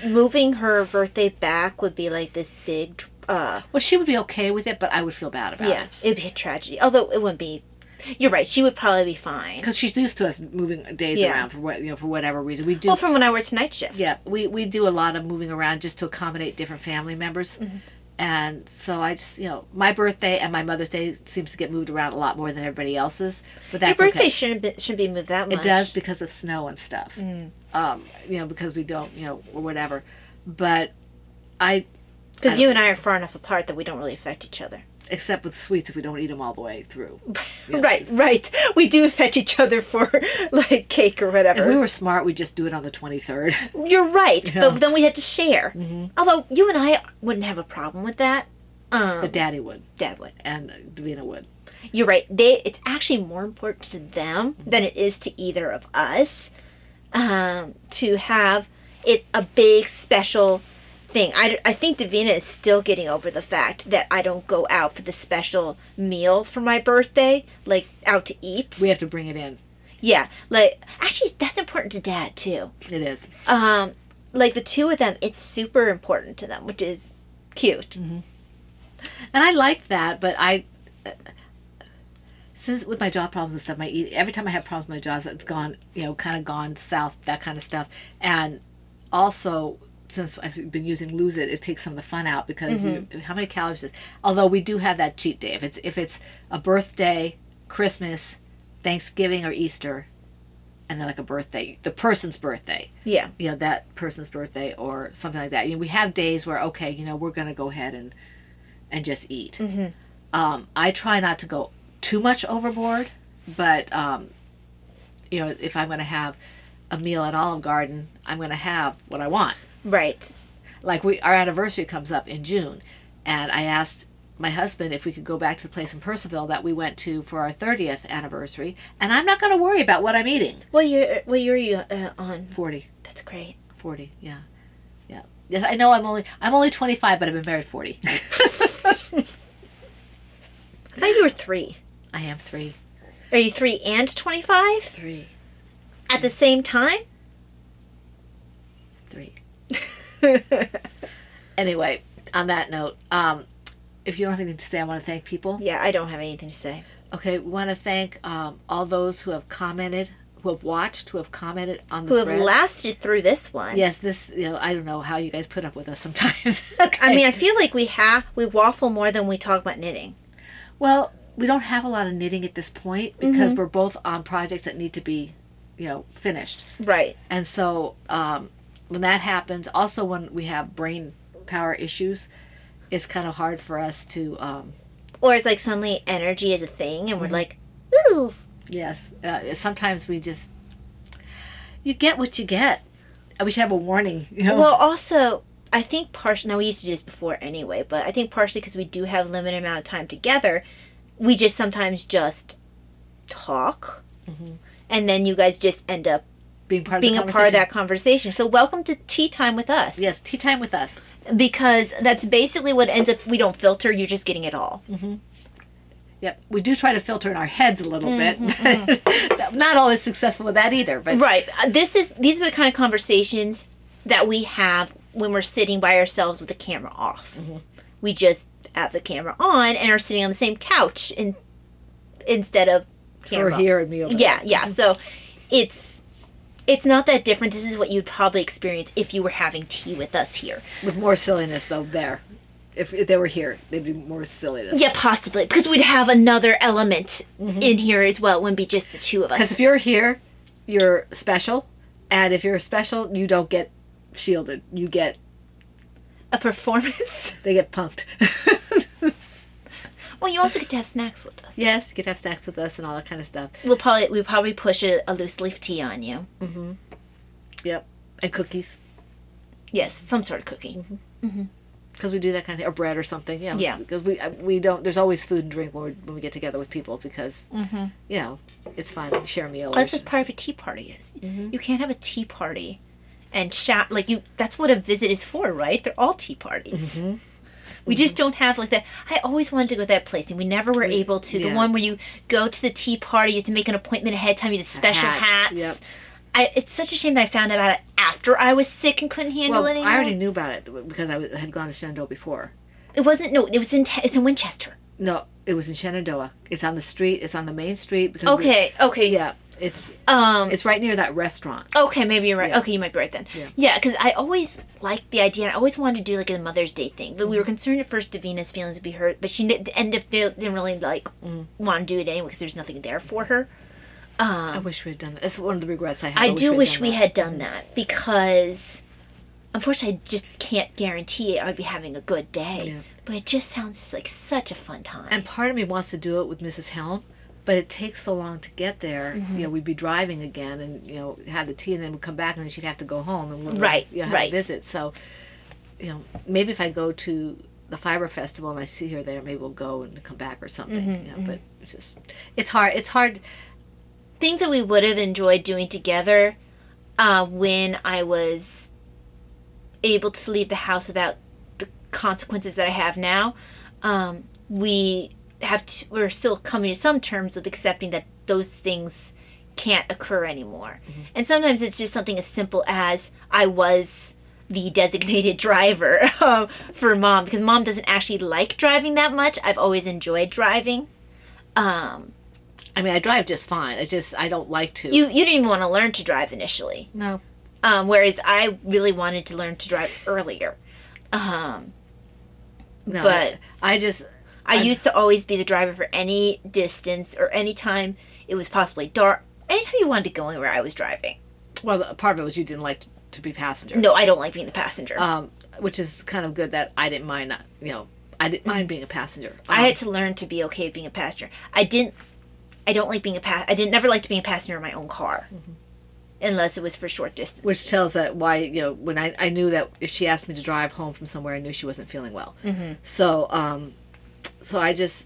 moving her birthday back would be like this big well, she would be okay with it, but I would feel bad about it. Yeah, it'd be a tragedy. Although it wouldn't be. You're right. She would probably be fine because she's used to us moving days around for whatever reason. We do. Well, from when I worked night shift. Yeah, we do a lot of moving around just to accommodate different family members, and so I just my birthday and my Mother's Day seems to get moved around a lot more than everybody else's. But that's your birthday okay. shouldn't be moved that much. It does because of snow and stuff. Because we don't or whatever. But because you and I are far enough apart that we don't really affect each other. Except with sweets if we don't eat them all the way through. Right. We do affect each other for like cake or whatever. If we were smart, we'd just do it on the 23rd. You're right, but then we had to share. Although you and I wouldn't have a problem with that. But Daddy would. Dad would. And Davina would. you're right. It's actually more important to them than it is to either of us to have it a big special thing. I think Davina is still getting over the fact that I don't go out for the special meal for my birthday, like out to eat. We have to bring it in. Yeah, like actually that's important to Dad too. It is. Like the two of them, it's super important to them, which is cute. Mm-hmm. And I like that, but since with my jaw problems and stuff, every time I have problems with my jaws, it's gone, kind of gone south, that kind of stuff. And also, since I've been using Lose It, it takes some of the fun out because how many calories is? Although we do have that cheat day. If it's a birthday, Christmas, Thanksgiving, or Easter, and then like a birthday, the person's birthday. Yeah. That person's birthday or something like that. We have days where, okay, we're going to go ahead and just eat. Mm-hmm. I try not to go too much overboard, but, if I'm going to have a meal at Olive Garden, I'm going to have what I want. Right. Like our anniversary comes up in June, and I asked my husband if we could go back to the place in Percival that we went to for our 30th anniversary, and I'm not going to worry about what I'm eating. What year are you on? 40. That's great. 40, yeah. Yes, I know I'm only 25, but I've been married 40. I thought you were 3. I am 3. Are you 3 and 25? 3. At the same time? 3. Anyway, on that note, if you don't have anything to say, I want to thank people. Yeah, I don't have anything to say. Okay, we want to thank all those who have commented, who have watched, who have commented on the Who have thread. lasted through this one. Yes, I don't know how you guys put up with us sometimes. Okay. I mean, I feel like we waffle more than we talk about knitting. Well, we don't have a lot of knitting at this point because we're both on projects that need to be, finished. Right. And so when that happens, also when we have brain power issues, it's kind of hard for us to... or it's like suddenly energy is a thing and we're like, ooh. Yes. Sometimes we just... You get what you get. We should have a warning. Well, also, I think partially... Now, we used to do this before anyway, but I think partially because we do have a limited amount of time together, we just sometimes just talk. Mm-hmm. And then you guys just end up being a part of that conversation. So welcome to Tea Time with Us. Yes, Tea Time with Us. Because that's basically what ends up... We don't filter, you're just getting it all. Mm-hmm. Yep. We do try to filter in our heads a little bit. Not always successful with that either. But right. These are the kind of conversations that we have when we're sitting by ourselves with the camera off. Mm-hmm. We just have the camera on and are sitting on the same couch instead of camera. Or here and me over Yeah, there. yeah. So it's not that different. This is what you'd probably experience if you were having tea with us here. With more silliness, though, there. If they were here, they'd be more silliness. Yeah, possibly. Because we'd have another element in here as well. It wouldn't be just the two of us. Because if you're here, you're special. And if you're special, you don't get shielded. You get... a performance? They get punked. Well, you also get to have snacks with us. Yes, you get to have snacks with us and all that kind of stuff. We'll probably push a loose leaf tea on you. Mm-hmm. Yep. And cookies. Yes, some sort of cookie. Mm-hmm. Mm-hmm. Because we do that kind of thing, or bread or something. Yeah. Yeah. Because we don't. There's always food and drink when we get together with people because it's fun. We share meals. That's just part of a tea party is. Mm-hmm. You can't have a tea party and chat like you. That's what a visit is for, right? They're all tea parties. Mm-hmm. We just don't have like that. I always wanted to go to that place, and we never were able to. Yeah. The one where you go to the tea party, you have to make an appointment ahead of time. You have the special hats. Yep. It's such a shame that I found out about it after I was sick and couldn't handle it anymore. I already knew about it because I had gone to Shenandoah before. It wasn't. No, it's in Winchester. No, it was in Shenandoah. It's on the street. It's on the main street. Because Okay. Yeah, it's right near that restaurant. Okay, maybe you're right. Yeah. Okay, you might be right then. Yeah. Yeah, because I always liked the idea. I always wanted to do like a Mother's Day thing, but we were concerned at first Davina's feelings would be hurt, but she ended up didn't really want to do it anyway because there's nothing there for her. I wish we had done that. That's one of the regrets I have. I do wish we had done that because, unfortunately, I just can't guarantee I'd be having a good day. Yeah. But it just sounds like such a fun time. And part of me wants to do it with Mrs. Helm, but it takes so long to get there. Mm-hmm. We'd be driving again, and have the tea, and then we'd come back, and then she'd have to go home, and we'd Right, have right. a visit. So, maybe if I go to the Fiber Festival and I see her there, maybe we'll go and come back or something. But it's hard. It's hard. Things that we would have enjoyed doing together when I was able to leave the house without the consequences that I have now. We're still coming to some terms with accepting that those things can't occur anymore. And sometimes it's just something as simple as I was the designated driver for Mom, because Mom doesn't actually like driving that much. I've always enjoyed driving. I mean, I drive just fine. I don't like to. You didn't even want to learn to drive initially. No. Whereas I really wanted to learn to drive earlier. No, But I used to always be the driver for any distance or any time it was possibly dark. Anytime you wanted to go anywhere, I was driving. Well, part of it was you didn't like to be passenger. No, I don't like being the passenger. Which is kind of good that I didn't mind. I didn't mind being a passenger. I had to learn to be okay with being a passenger. I don't like being never liked being a passenger in my own car, unless it was for short distance. Which tells that why when I knew that if she asked me to drive home from somewhere, I knew she wasn't feeling well. So I just.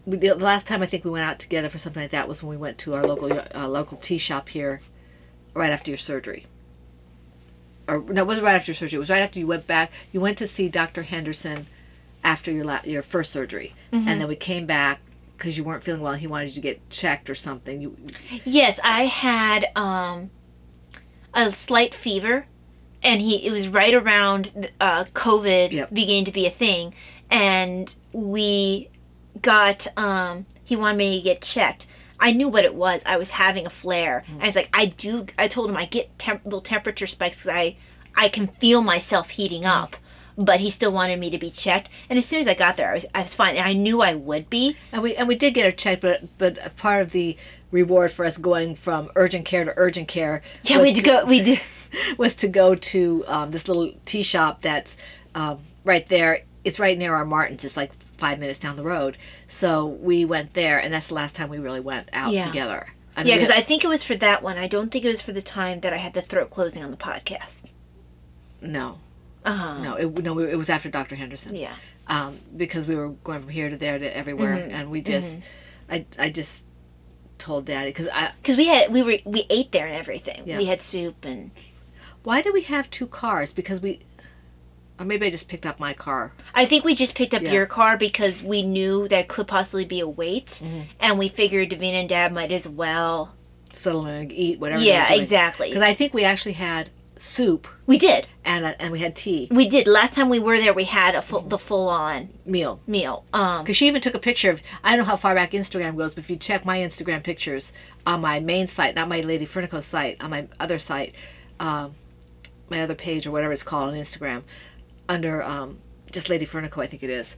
The last time I think we went out together for something like that was when we went to our local tea shop here, right after your surgery. Or no, it wasn't right after your surgery. It was right after you went back. You went to see Dr. Henderson after your first surgery, and then we came back because you weren't feeling well. He wanted you to get checked or something. Yes, I had a slight fever, and it was right around COVID beginning to be a thing, and we got he wanted me to get checked. I knew what it was. I was having a flare. I was like, I told him I get little temperature spikes because I can feel myself heating up, but he still wanted me to be checked. And as soon as I got there, I was fine, and I knew I would be. And we did get her checked, but part of the reward for us going from urgent care to urgent care, we did was to go to this little tea shop that's right there. It's right near our Martins. It's like 5 minutes down the road. So we went there, and that's the last time we really went out together. Because I think it was for that one. I don't think it was for the time that I had the throat closing on the podcast. No. No, it was after Dr. Henderson. Yeah. Because we were going from here to there to everywhere, and we just, I just told Daddy because we ate there and everything. Yeah. We had soup and. Why did we have two cars? Because or maybe I just picked up my car. I think we just picked up your car because we knew that could possibly be a wait, and we figured Davina and Dad might as well settle in and eat whatever. Yeah, exactly. Because I think we actually had soup. We did, and we had tea. We did. Last time we were there, we had the full on meal. Because she even took a picture of. I don't know how far back Instagram goes, but if you check my Instagram pictures on my main site, not my Lady Fernico site, on my other site, my other page or whatever it's called on Instagram. Under just Lady Fernico, I think it is.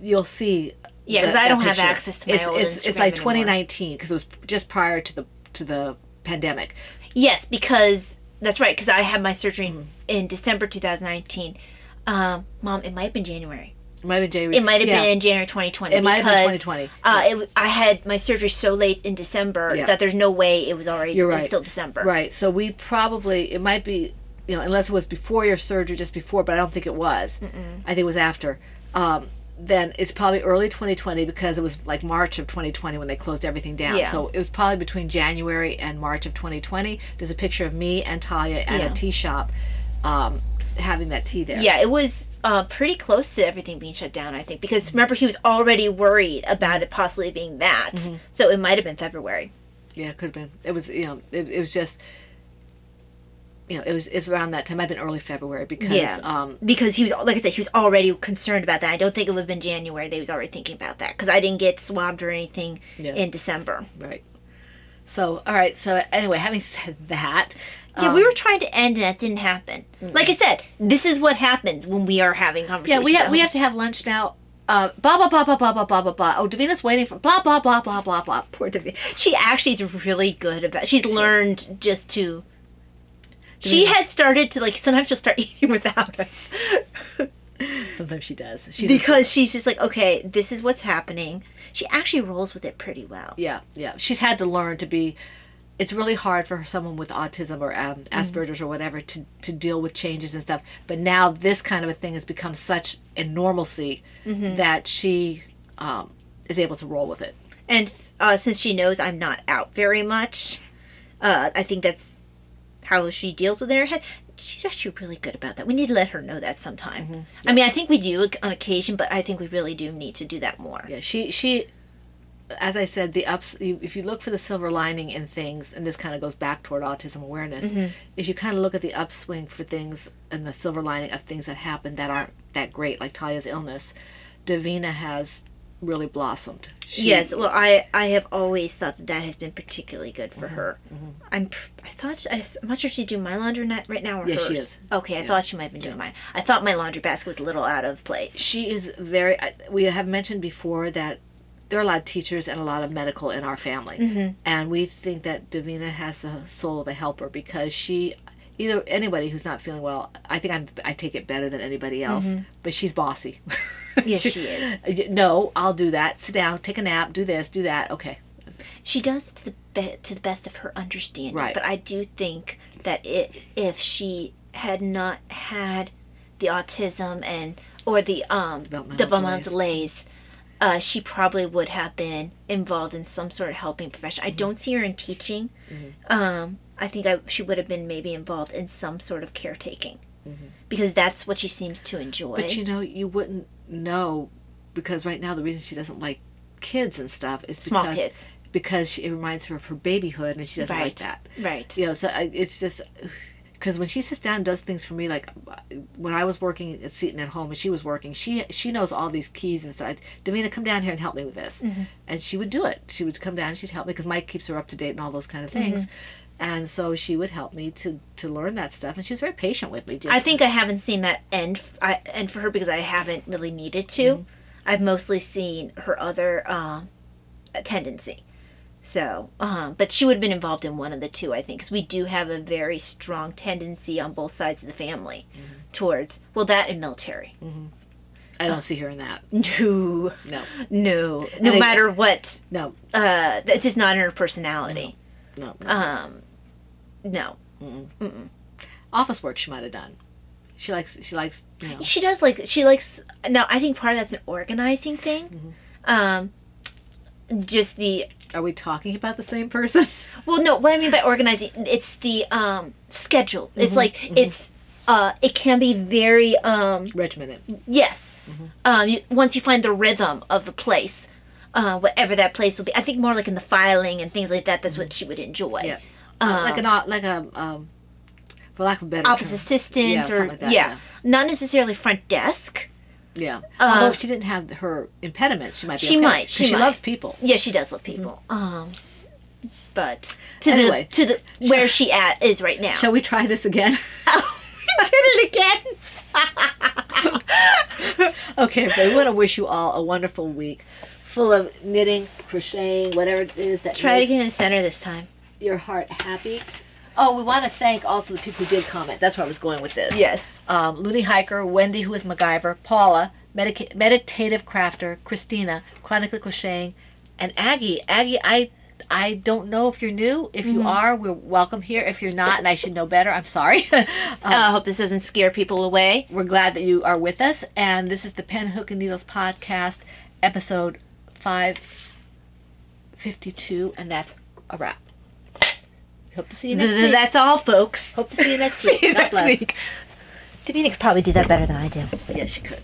You'll see. Yeah, because I don't have access to my old Instagram It's like 2019 because it was just prior to the pandemic. Yes, because that's right. Because I had my surgery in December 2019. Mom, it might have been January. It might have been January. It might have been January 2020. It might have been 2020. I had my surgery so late in December that there's no way it was already. You're right. It was still December. Right. So we probably it might be. Unless it was before your surgery, just before, but I don't think it was. I think it was after. Then it's probably early 2020 because it was like March of 2020 when they closed everything down. Yeah. So it was probably between January and March of 2020. There's a picture of me and Talia at a tea shop having that tea there. Yeah, it was pretty close to everything being shut down, I think. Because remember, he was already worried about it possibly being that. So it might have been February. Yeah, it could have been. It was, it was just... it was around that time. I'd been early February because he was, like I said, he was already concerned about that. I don't think it would have been January. They was already thinking about that because I didn't get swabbed or anything in December. Right. So, all right. So anyway, having said that, we were trying to end and that didn't happen. Like I said, this is what happens when we are having conversations. Yeah, we have to have lunch now. Blah blah blah blah blah blah blah blah blah. Oh, Davina's waiting for blah blah blah blah blah blah. Poor Davina. She actually is really good about. She's learned just to. She has started to, sometimes she'll start eating without us. Sometimes she does. Because she's just like, okay, this is what's happening. She actually rolls with it pretty well. Yeah. She's had to learn to be it's really hard for someone with autism or Asperger's or whatever to deal with changes and stuff. But now this kind of a thing has become such a normalcy that she is able to roll with it. And since she knows I'm not out very much, I think that's how she deals with it in her head. She's actually really good about that. We need to let her know that sometime. Yeah. I mean, I think we do on occasion, but I think we really do need to do that more. Yeah, she as I said, the ups. If you look for the silver lining in things, and this kind of goes back toward autism awareness, if you kind of look at the upswing for things and the silver lining of things that happen that aren't that great, like Talia's illness, Davina has really blossomed. Yes, well, I have always thought that has been particularly good for her. I'm not sure if she's doing my laundry right now or hers. Yes, she is. Okay, I thought she might have been doing mine. I thought my laundry basket was a little out of place. She is very. We have mentioned before that there are a lot of teachers and a lot of medical in our family, and we think that Davina has the soul of a helper because she. Either anybody who's not feeling well, I think I take it better than anybody else, but she's bossy. Yes, she is. No, I'll do that. Sit down, take a nap, do this, do that. Okay. She does to the best of her understanding. Right. But I do think that if she had not had the autism or the developmental delays, she probably would have been involved in some sort of helping profession. I don't see her in teaching. I think she would have been maybe involved in some sort of caretaking. Because that's what she seems to enjoy. But you wouldn't know, because right now the reason she doesn't like kids and stuff is small kids. Because it reminds her of her babyhood, and she doesn't like that. Right. So it's just because when she sits down and does things for me, like when I was working at Seton at home and she was working, she knows all these keys and stuff. Davina, come down here and help me with this, and she would do it. She would come down and she'd help me because Mike keeps her up to date and all those kind of things. And so she would help me to learn that stuff, and she was very patient with me. I think I haven't seen that end for her because I haven't really needed to. I've mostly seen her other tendency. So, but she would have been involved in one of the two, I think, because we do have a very strong tendency on both sides of the family towards, well, that and military. I don't see her in that. No. No matter what. No. It's just not in her personality. No. No. Office work she might have done. She likes. She does she likes. Now I think part of that's an organizing thing. Just the. Are we talking about the same person? Well, no. What I mean by organizing, it's the schedule. It's it's. It can be very regimented. Yes. Once you find the rhythm of the place. Whatever that place will be. I think more like in the filing and things like that. That's what she would enjoy. Yeah, like a for lack of a better office term. assistant or like that, not necessarily front desk. Yeah. Although if she didn't have her impediments, she might be. She loves people. Yeah, she does love people. But to where she is right now. Shall we try this again? Oh, we did it again. Okay, but we want to wish you all a wonderful week. Full of knitting, crocheting, whatever it is that try to get in the center this time. Your heart happy. Oh, we want to thank also the people who did comment. That's where I was going with this. Yes. Looney Hiker, Wendy, who is MacGyver, Paula, Meditative Crafter, Christina, Chronically Crocheting, and Aggie. Aggie, I don't know if you're new. If you are, we're welcome here. If you're not, and I should know better, I'm sorry. I hope this doesn't scare people away. We're glad that you are with us. And this is the Pen, Hook, and Needles podcast, episode 552, and that's a wrap. Hope to see you next week. That's all, folks. Hope to see you next week. God bless. Davina could probably do that better than I do. Yes, she could.